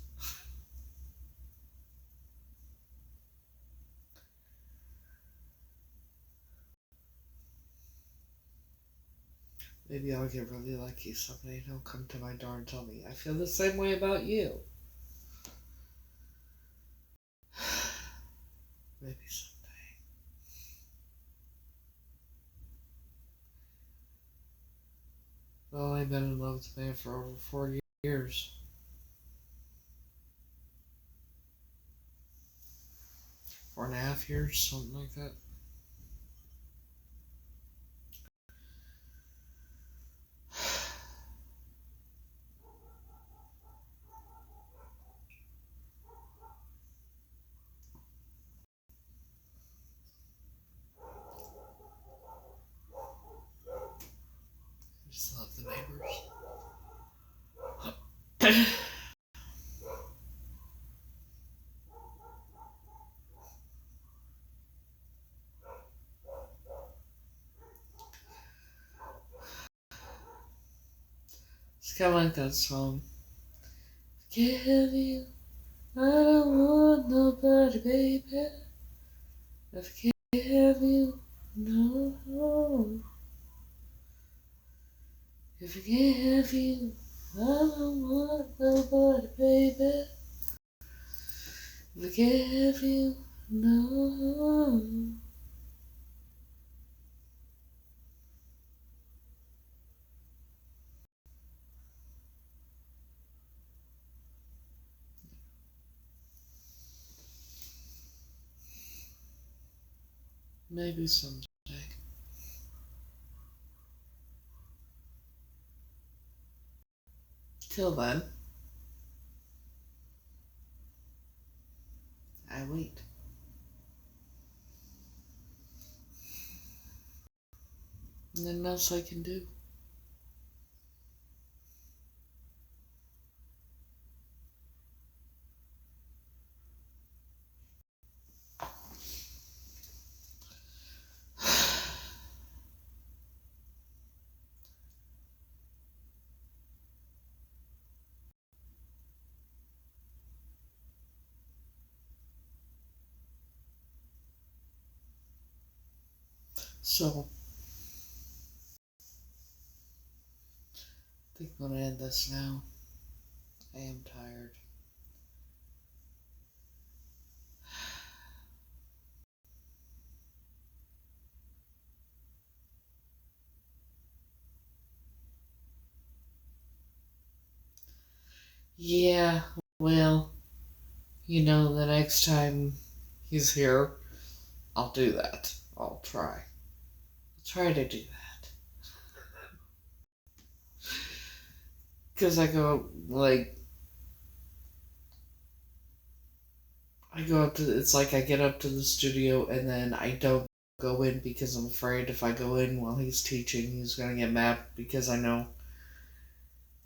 Maybe I'll get really lucky someday and he'll come to my door and tell me, I feel the same way about you. Maybe someday. Well, I've been in love with the man for over 4 years. 4.5 years, something like that. I just love the neighbors. It's kind of like that song. Forgive you, I don't want nobody, baby. I forgive you, no. I forgive you, I don't want nobody, baby. I forgive you, no. Maybe someday. Till then, I wait. And nothing else I can do. So, I think I'm gonna end this now. I am tired. Yeah, well, the next time he's here, I'll do that. I'll try. I'll try to do that. Because I go up to, it's like I get up to the studio and then I don't go in because I'm afraid if I go in while he's teaching, he's going to get mad because I know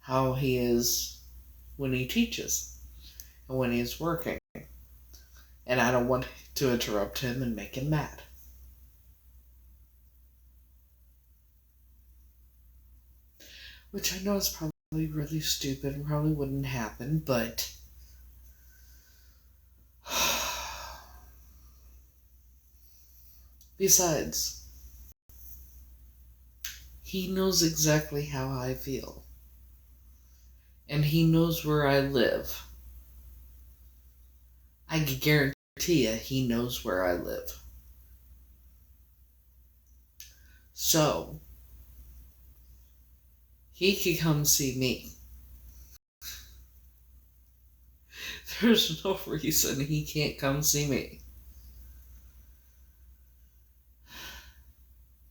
how he is when he teaches and when he's working. And I don't want to interrupt him and make him mad. Which I know is probably really stupid and probably wouldn't happen, but besides, he knows exactly how I feel. And he knows where I live. I can guarantee you he knows where I live. So, he could come see me. There's no reason he can't come see me.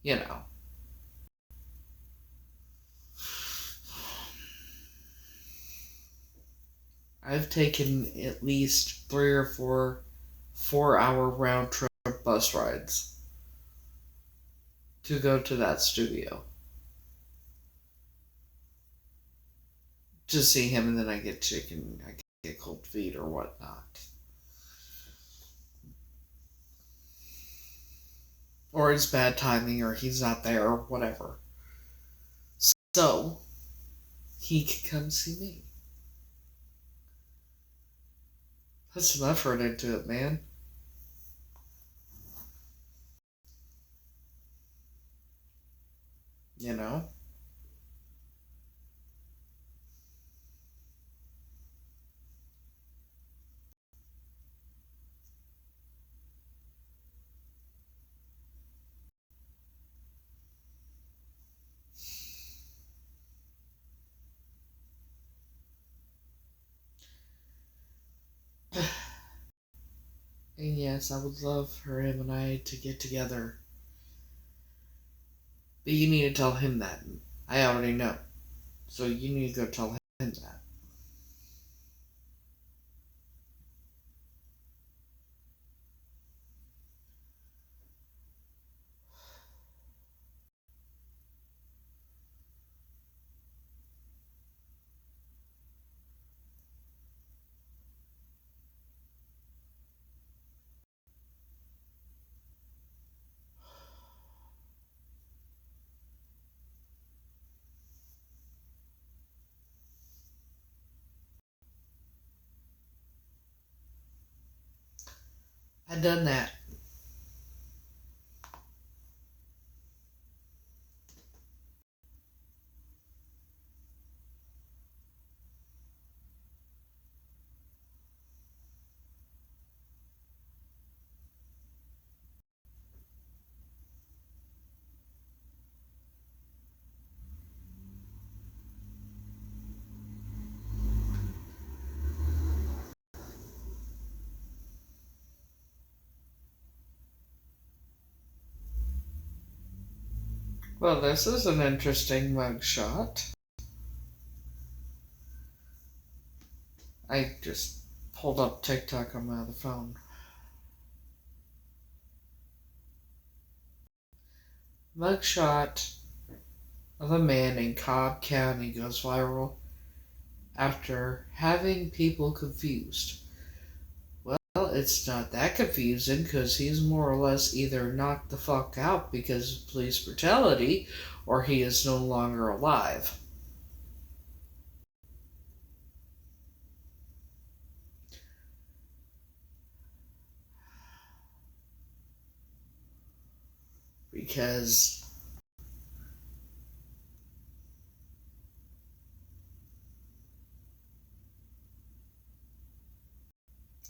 You know. I've taken at least 3 or 4 4-hour round trip bus rides to go to that studio to see him, and then I get chicken, I get cold feet or whatnot. Or it's bad timing, or he's not there, or whatever. So, he could come see me. Put some effort into it, man. You know? And yes, I would love for him and I to get together. But you need to tell him that. I already know. So you need to go tell him that. I've done that. Well, this is an interesting mugshot. I just pulled up TikTok on my other phone. Mugshot of a man in Cobb County goes viral after having people confused. Well, it's not that confusing because he's more or less either knocked the fuck out because of police brutality or he is no longer alive. Because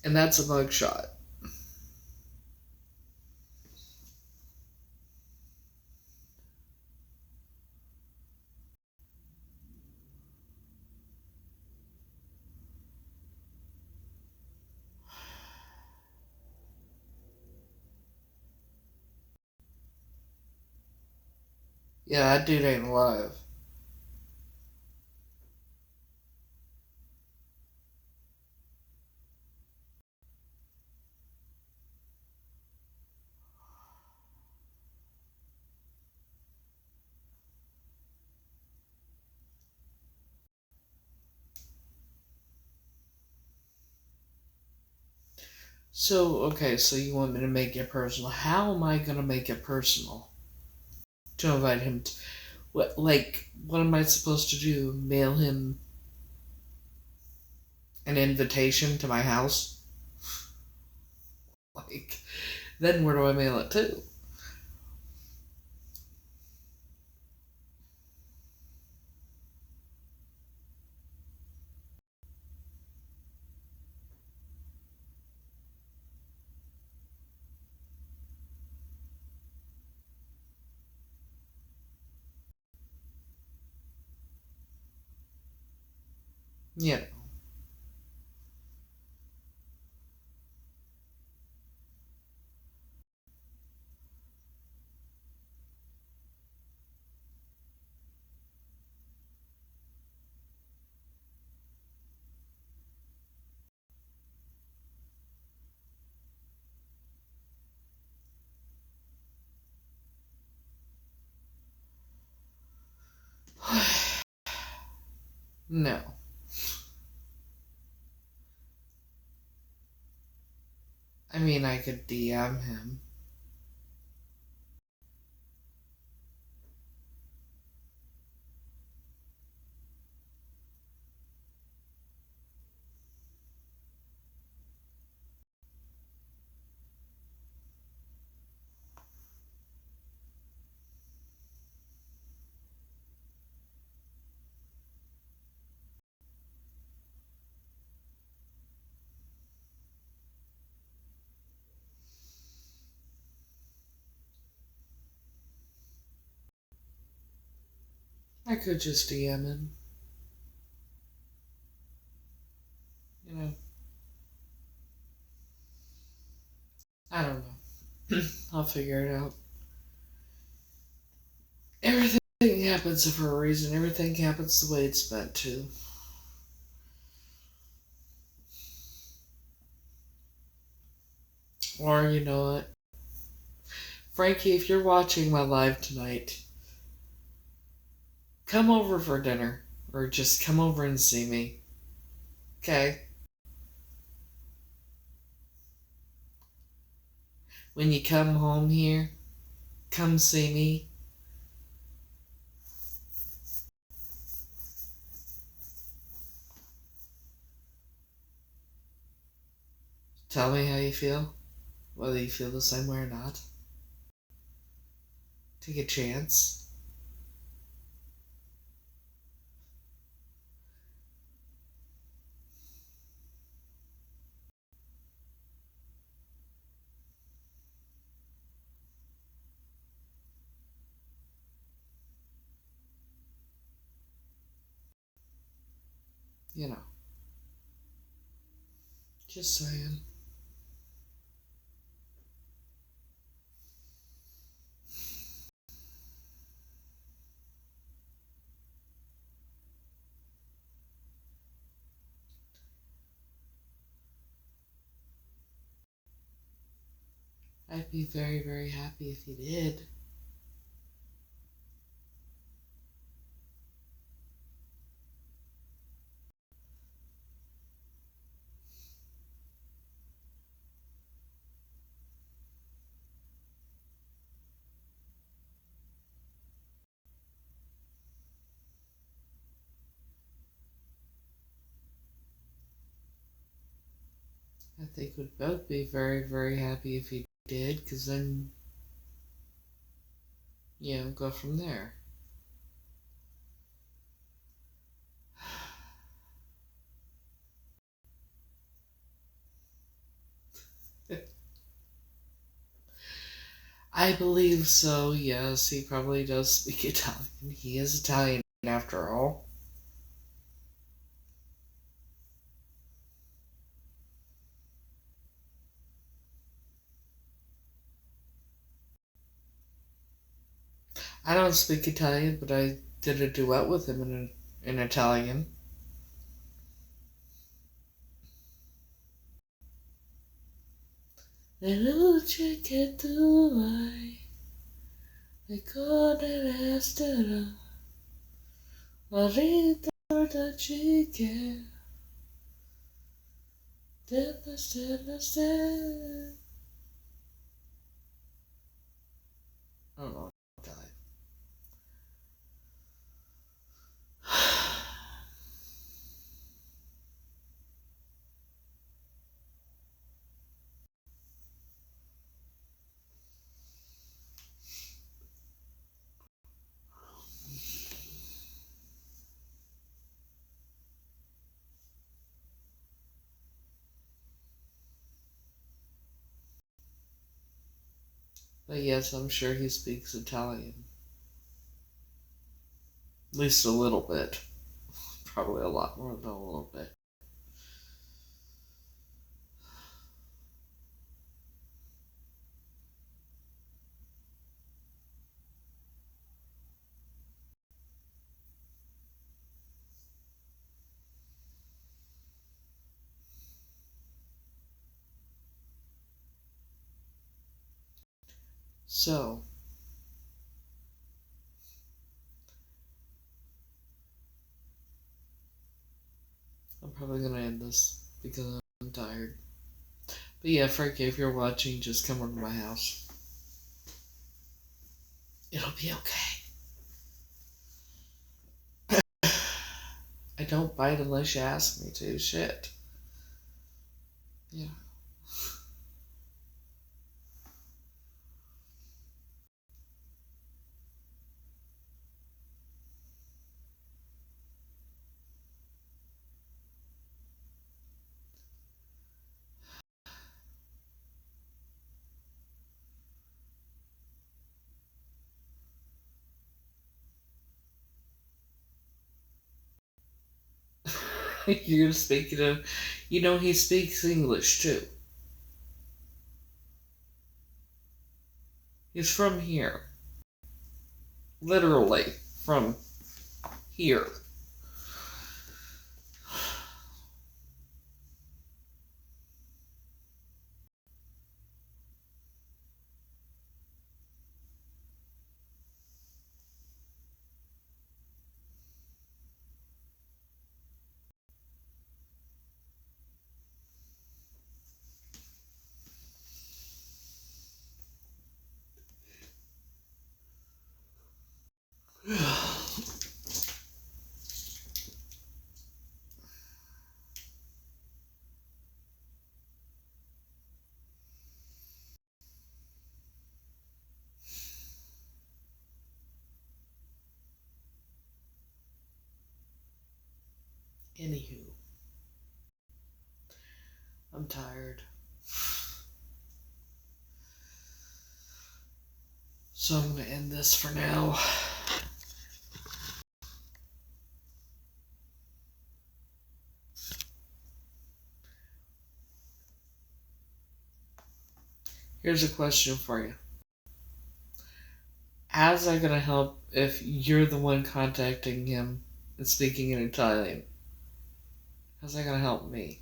and that's a mugshot. Yeah, that dude ain't alive. So, okay, so you want me to make it personal. How am I going to make it personal? To invite him to. What am I supposed to do? Mail him an invitation to my house? Then where do I mail it to? You know. No. I mean, I could DM him. I could just DM him. You know. I don't know. I'll figure it out. Everything happens for a reason. Everything happens the way it's meant to. Or, you know what? Frankie, if you're watching my live tonight, come over for dinner. Or just come over and see me. Okay? When you come home here, come see me. Tell me how you feel. Whether you feel the same way or not. Take a chance. You know. Just saying. I'd be very, very happy if you did. I think we'd both be very, very happy if you did, because then, you know, go from there. I believe so, yes. He probably does speak Italian. He is Italian, after all. I don't speak Italian, but I did a duet with him in Italian. Le luci che tu hai, ricorda resterà, ma ricordaci che della stella. I don't know Italian. But yes, I'm sure he speaks Italian. At least a little bit. probably a lot more than a little bit. So, I'm probably gonna end this because I'm tired. But yeah, Frankie, if you're watching, just come over to my house. It'll be okay. I don't bite unless you ask me to. Shit. Yeah. You're speaking of, he speaks English too. He's from here. Literally from here. Anywho, I'm tired. So I'm going to end this for now. Here's a question for you. How's that going to help if you're the one contacting him and speaking in Italian? How's that going to help me?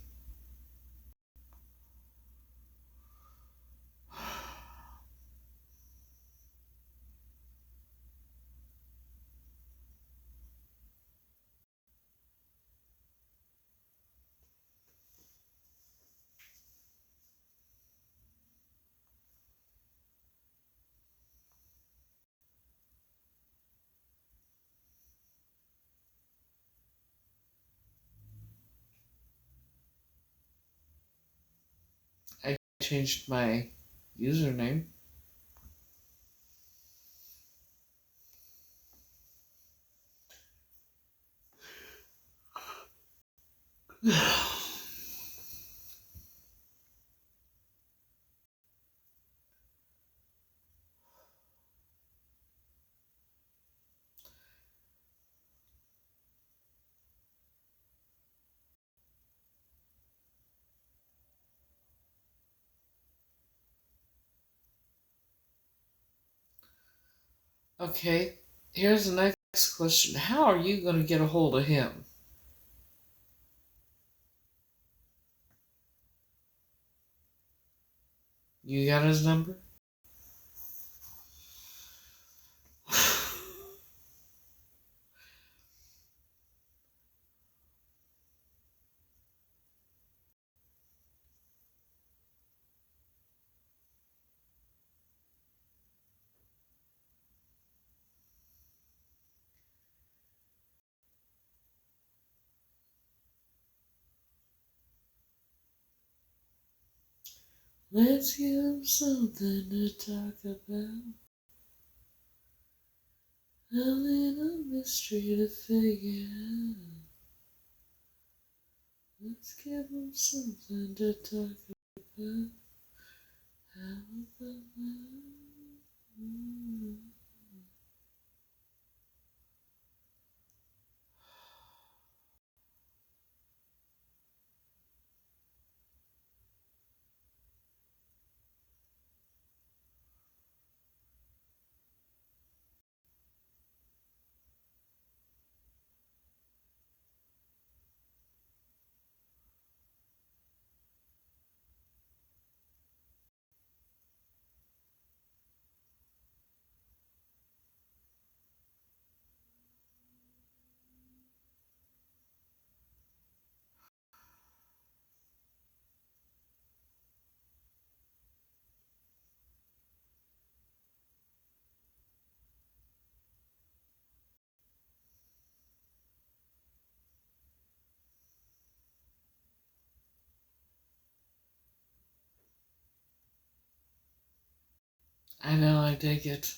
I changed my username. Okay, here's the next question. How are you going to get a hold of him? You got his number? Let's give him something to talk about. A little mystery to figure out. Let's give him something to talk about. How about that? I know, I dig it.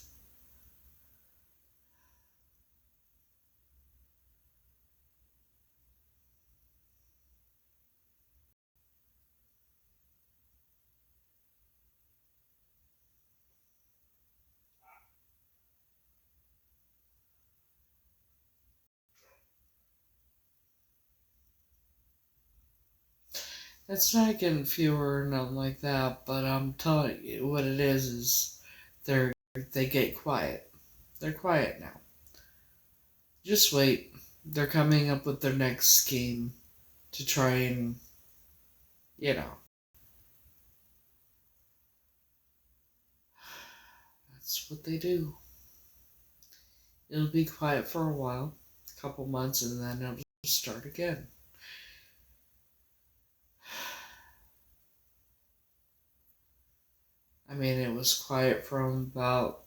It's not getting fewer or nothing like that, but I'm telling you what it is they get quiet. They're quiet now. Just wait. They're coming up with their next scheme to try and, you know, that's what they do. It'll be quiet for a while, a couple months, and then it'll start again. I mean, it was quiet from about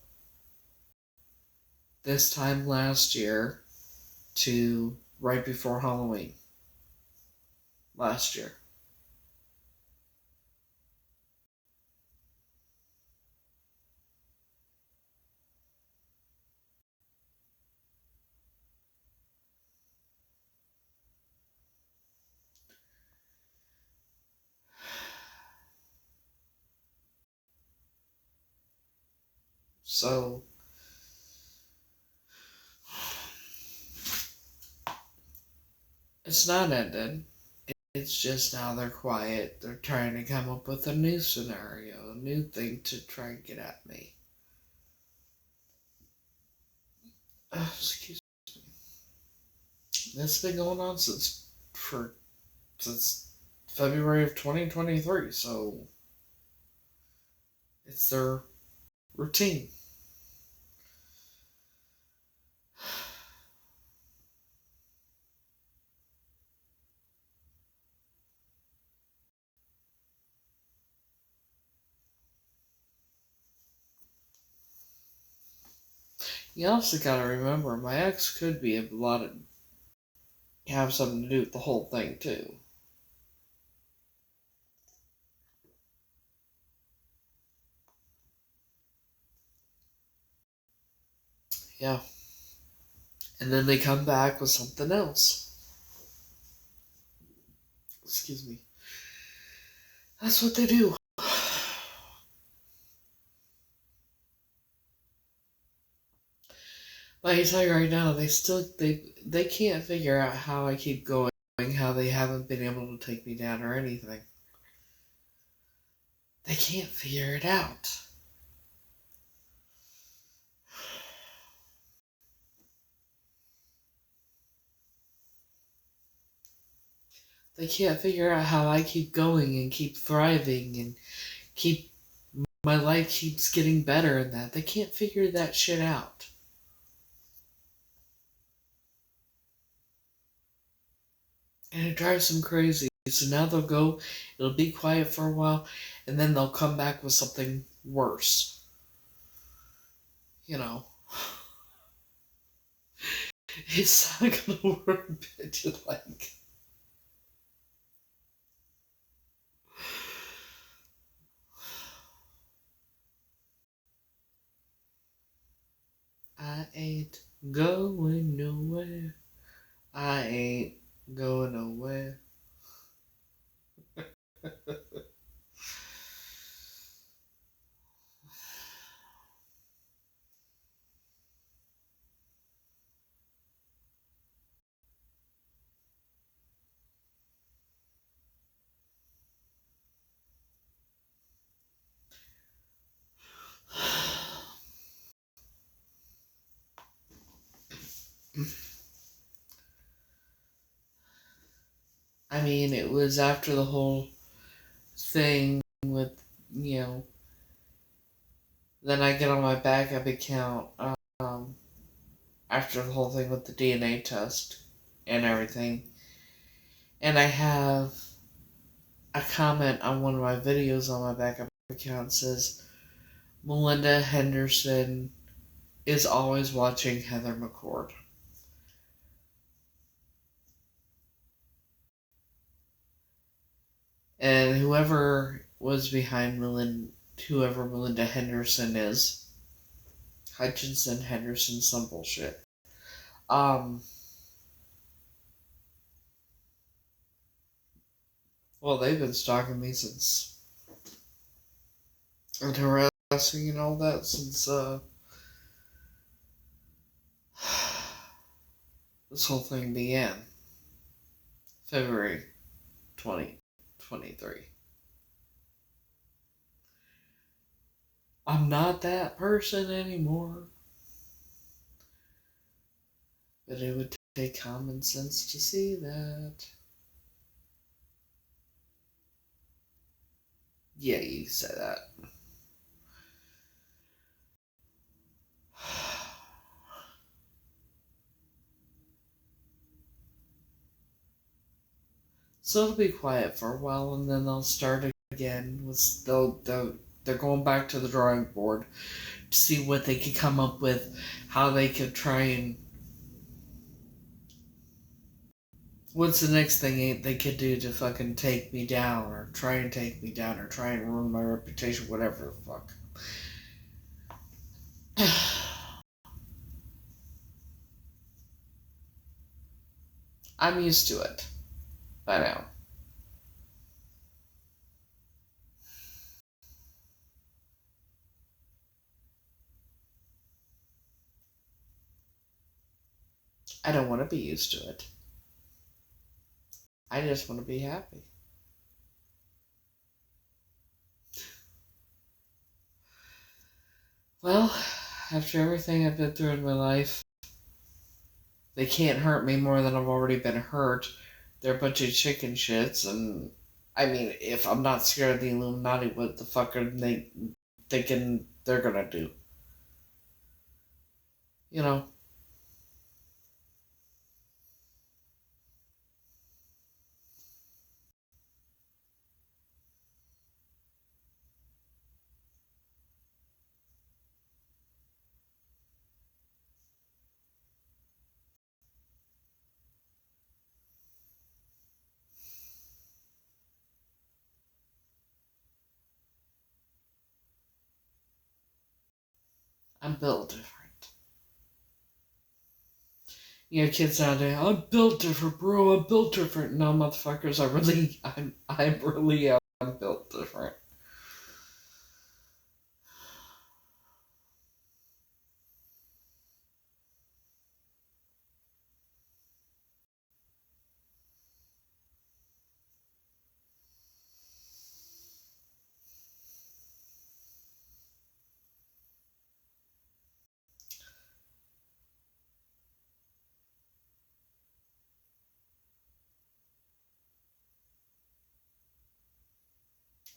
this time last year to right before Halloween last year. So, it's not ended. It's just now they're quiet. They're trying to come up with a new scenario, a new thing to try and get at me. Excuse me. That's been going on since February of 2023, so it's their routine. You also gotta remember, my ex could be have something to do with the whole thing too. Yeah. And then they come back with something else. Excuse me. That's what they do. Like I tell you right now, they can't figure out how I keep going, how they haven't been able to take me down or anything. They can't figure it out. They can't figure out how I keep going and keep thriving and keep my life keeps getting better and that. They can't figure that shit out. And it drives them crazy. So now they'll go, it'll be quiet for a while, and then they'll come back with something worse. You know. It's not gonna work, bitch. Like, I ain't going nowhere. I ain't going nowhere. I mean, it was after the whole thing with, you know, then I get on my backup account after the whole thing with the DNA test and everything. And I have a comment on one of my videos on my backup account says, Melinda Henderson is always watching Heather McCord. And whoever was behind Melinda whoever Melinda Henderson is. Hutchinson, Henderson, some bullshit. Well, they've been stalking me since, and harassing and all that since, this whole thing began. February 2023. I'm not that person anymore. But it would take common sense to see that. Yeah, you said that. So it'll be quiet for a while, and then they'll start again. They're going back to the drawing board to see what they could come up with, how they could try and... What's the next thing they could do to fucking take me down, or try and take me down, or try and ruin my reputation, whatever the fuck. I'm used to it by now. I don't want to be used to it. I just want to be happy. Well, after everything I've been through in my life, they can't hurt me more than I've already been hurt. They're a bunch of chicken shits, and I mean, if I'm not scared of the Illuminati, what the fuck are they thinking they're gonna do? You know? I'm built different. You know, kids out there, I'm built different, bro. I'm built different. No, motherfuckers, I really am built different.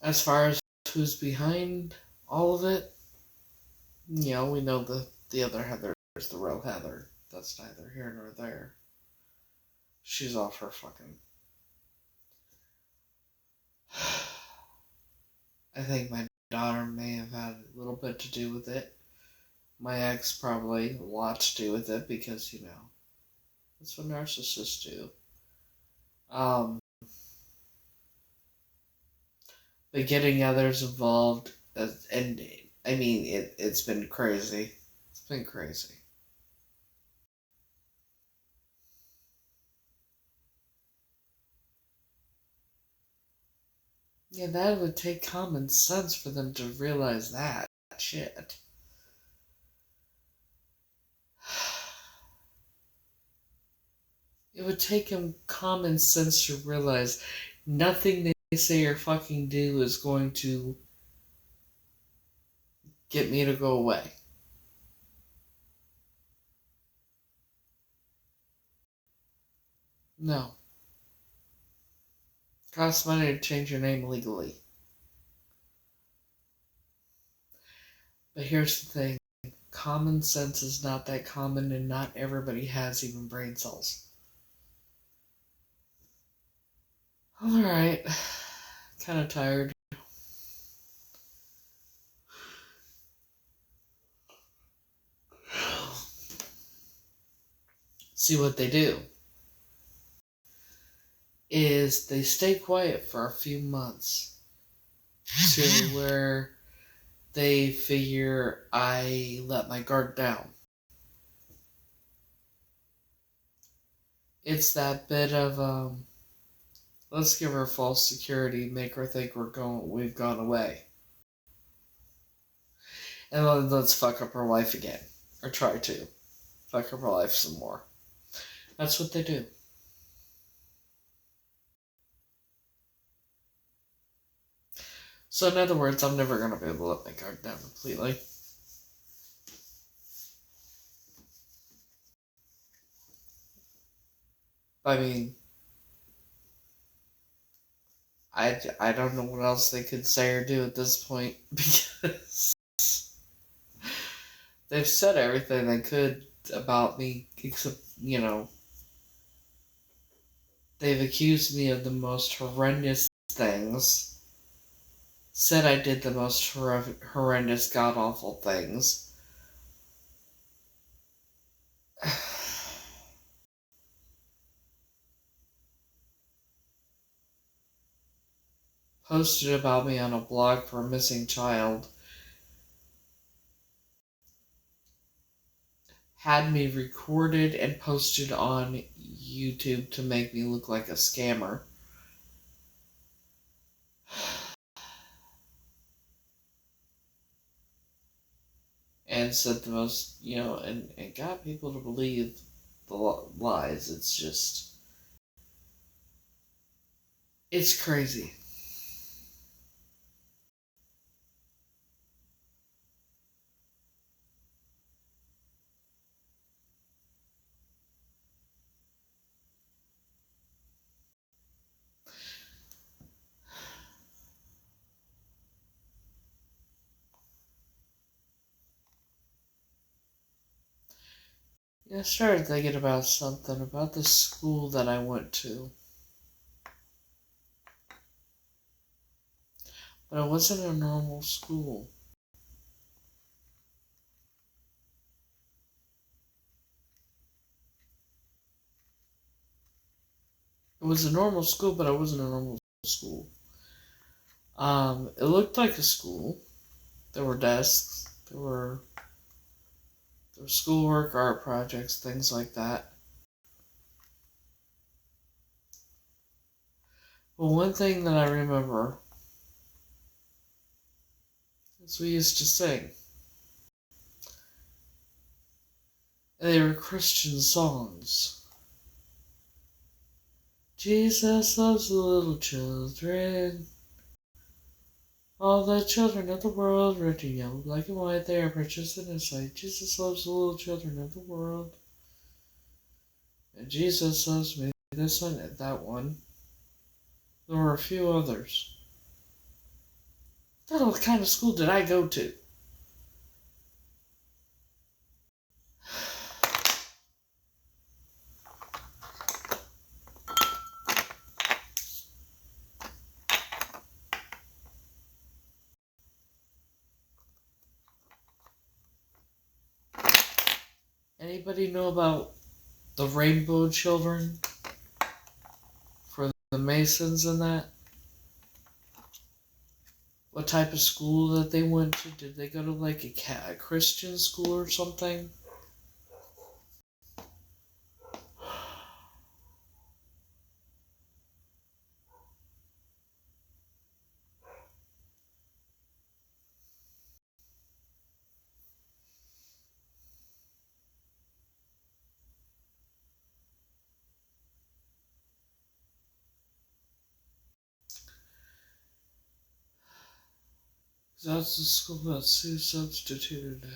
As far as who's behind all of it, you know, we know the other Heather is the real Heather. That's neither here nor there. She's off her fucking... I think my daughter may have had a little bit to do with it. My ex probably a lot to do with it because, you know, that's what narcissists do. But getting others involved, and I mean, it's been crazy. It's been crazy. Yeah, that would take common sense for them to realize that shit. It would take them common sense to realize nothing they say or fucking do is going to get me to go away. No. Costs money to change your name legally. But here's the thing. Common sense is not that common, and not everybody has even brain cells. Alright. Kind of tired. See, what they do is they stay quiet for a few months to where they figure I let my guard down. It's that bit of, let's give her false security, make her think we've gone away. And then let's fuck up her life again. Or try to. Fuck up her life some more. That's what they do. So in other words, I'm never going to be able to let my guard down completely. I mean, I don't know what else they could say or do at this point, because they've said everything they could about me, except, they've accused me of the most horrendous things, said I did the most horrendous, god-awful things. Posted about me on a blog for a missing child. Had me recorded and posted on YouTube to make me look like a scammer. And said the most, and got people to believe the lies. It's just, it's crazy. I started thinking about something, about the school that I went to. But it wasn't a normal school. It was a normal school, but it wasn't a normal school. It looked like a school. There were desks. There were schoolwork, art projects, things like that. But one thing that I remember is we used to sing. And they were Christian songs. Jesus loves the little children. All the children of the world, red and yellow, black and white, they are precious in His sight. Jesus loves the little children of the world. And Jesus loves me. This one and that one. There were a few others. What kind of school did I go to? Anybody know about the Rainbow Children? For the Masons and that? What type of school that they went to? Did they go to like a Christian school or something? That's the school that Sue substituted at.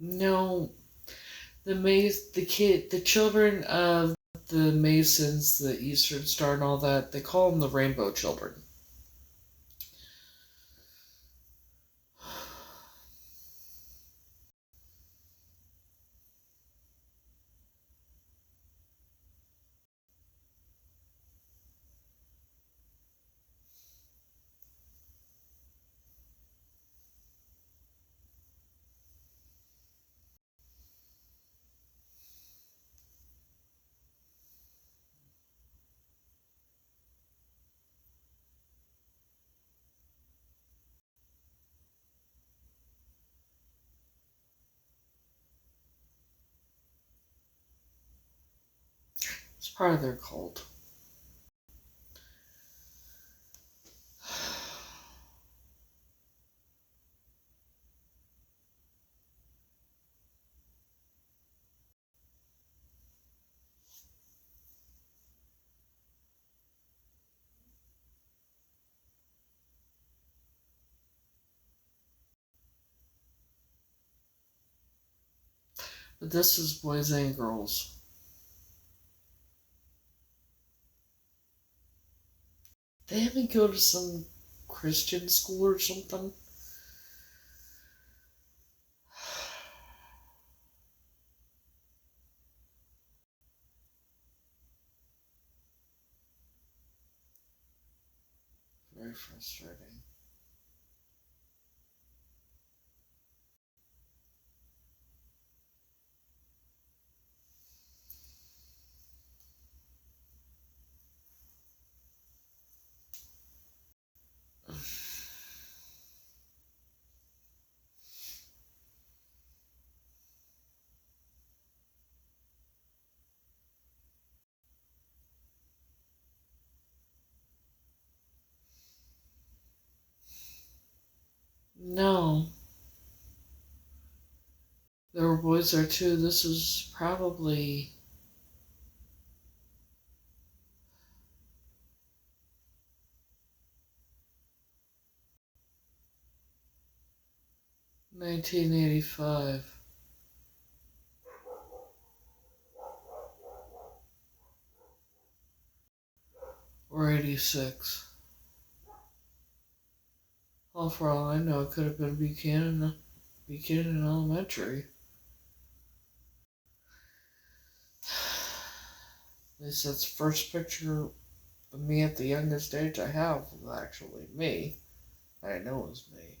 No, the children of the Masons, the Eastern Star and all that, they call them the Rainbow Children. It's part of their cult. But this is boys and girls. They have me go to some Christian school or something. Very frustrating. No. There were boys there too. This was probably 1985 or 86. Well, for all I know, it could have been Buchanan Elementary. At least that's the first picture of me at the youngest age I have was actually me. I know it was me.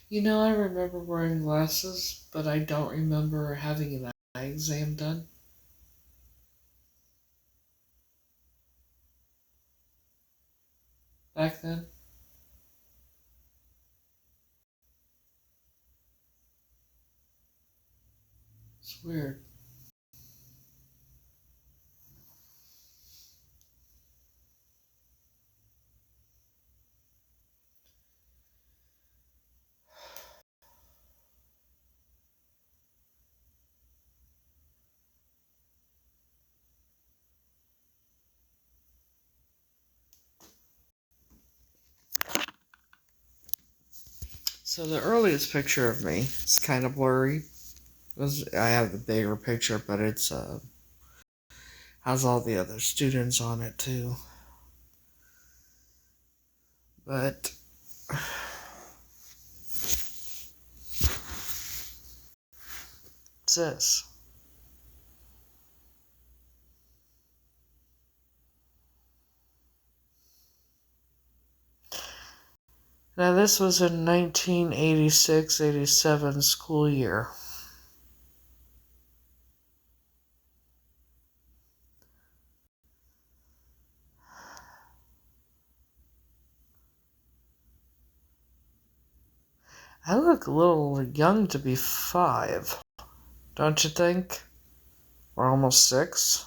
You know, I remember wearing glasses, but I don't remember having an eye exam done. Back then. It's weird. So the earliest picture of me is kind of blurry. I have the bigger picture, but it's has all the other students on it too. But it's this. Now this was in 1986-87 school year. I look a little young to be 5, don't you think? Or almost 6.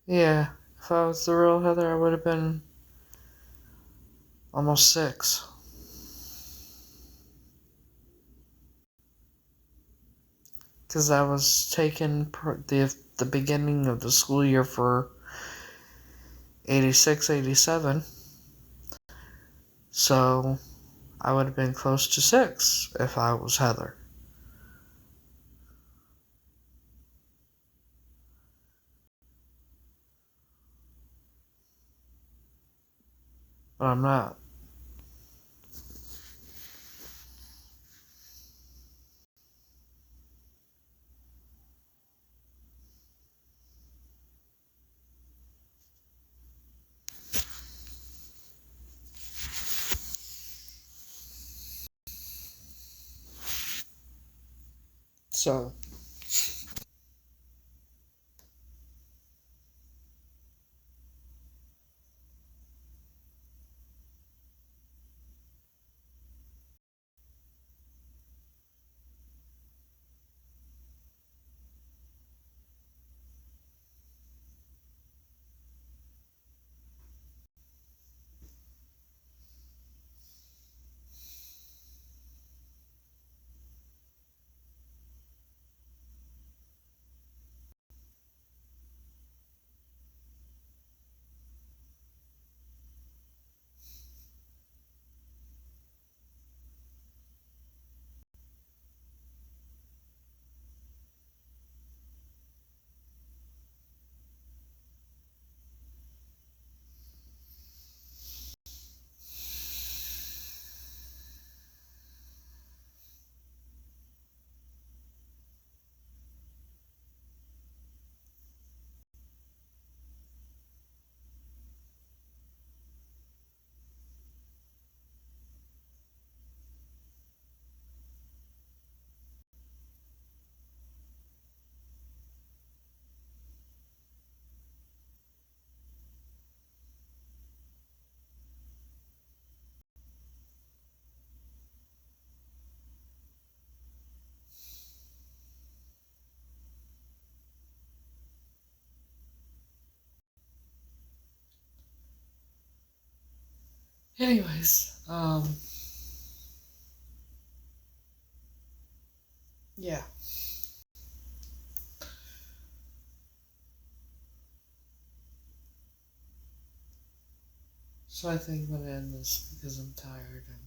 Yeah, if I was the real Heather, I would have been almost 6. Because I was taken the beginning of the school year for 86-87. So I would have been close to 6 if I was Heather. But I'm not. So, anyways, yeah. So I think I'm gonna end this because I'm tired and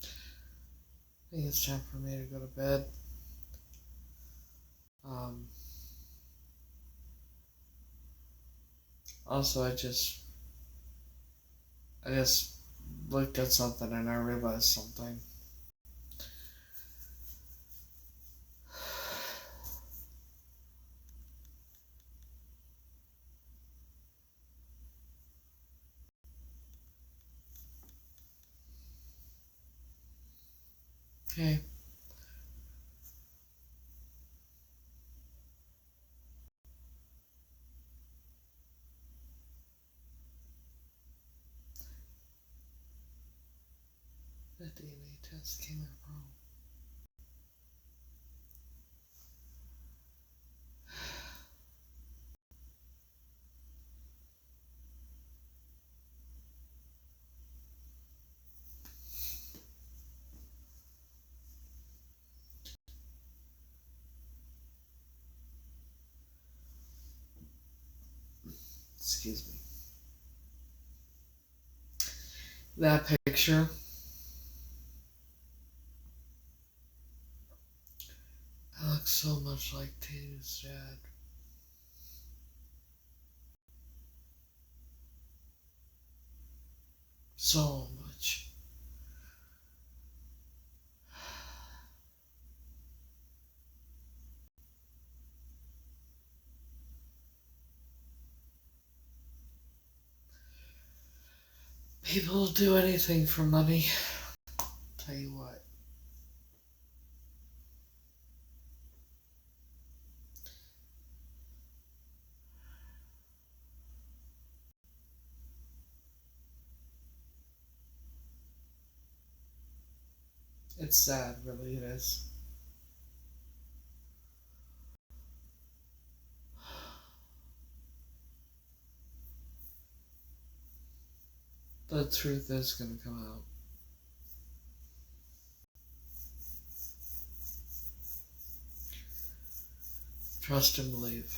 I think it's time for me to go to bed. Also, I just looked at something and I realized something. Okay. The DNA test came out wrong. Excuse me. That picture. I look so much like Tatu's dad. So much. People will do anything for money. Tell you what. It's sad, really it is. The truth is gonna come out. Trust and believe.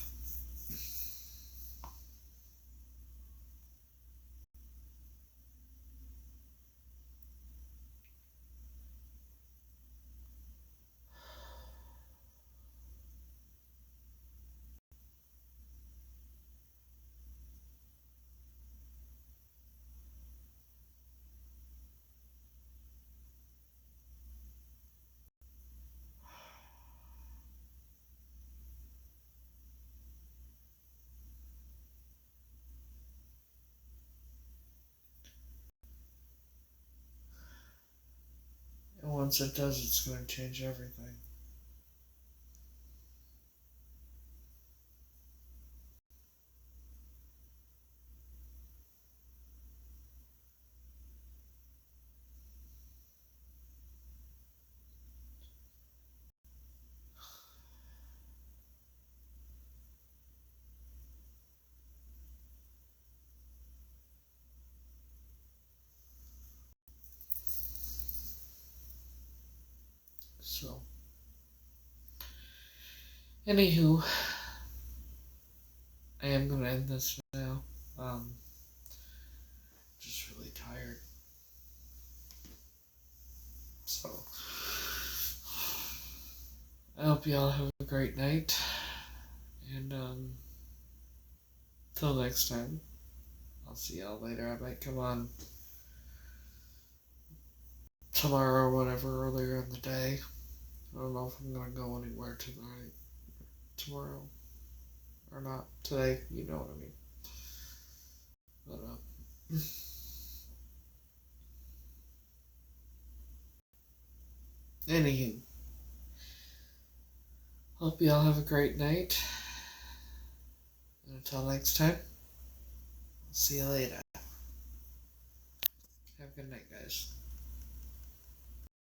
once it does, it's going to change everything. So, anywho, I am going to end this now. Just really tired. So, I hope y'all have a great night. And, till next time, I'll see y'all later. I might come on tomorrow or whatever, earlier in the day. I don't know if I'm going to go anywhere tonight, tomorrow, or not. Today, you know what I mean. But, anywho, hope y'all have a great night. And until next time, I'll see you later. Have a good night, guys.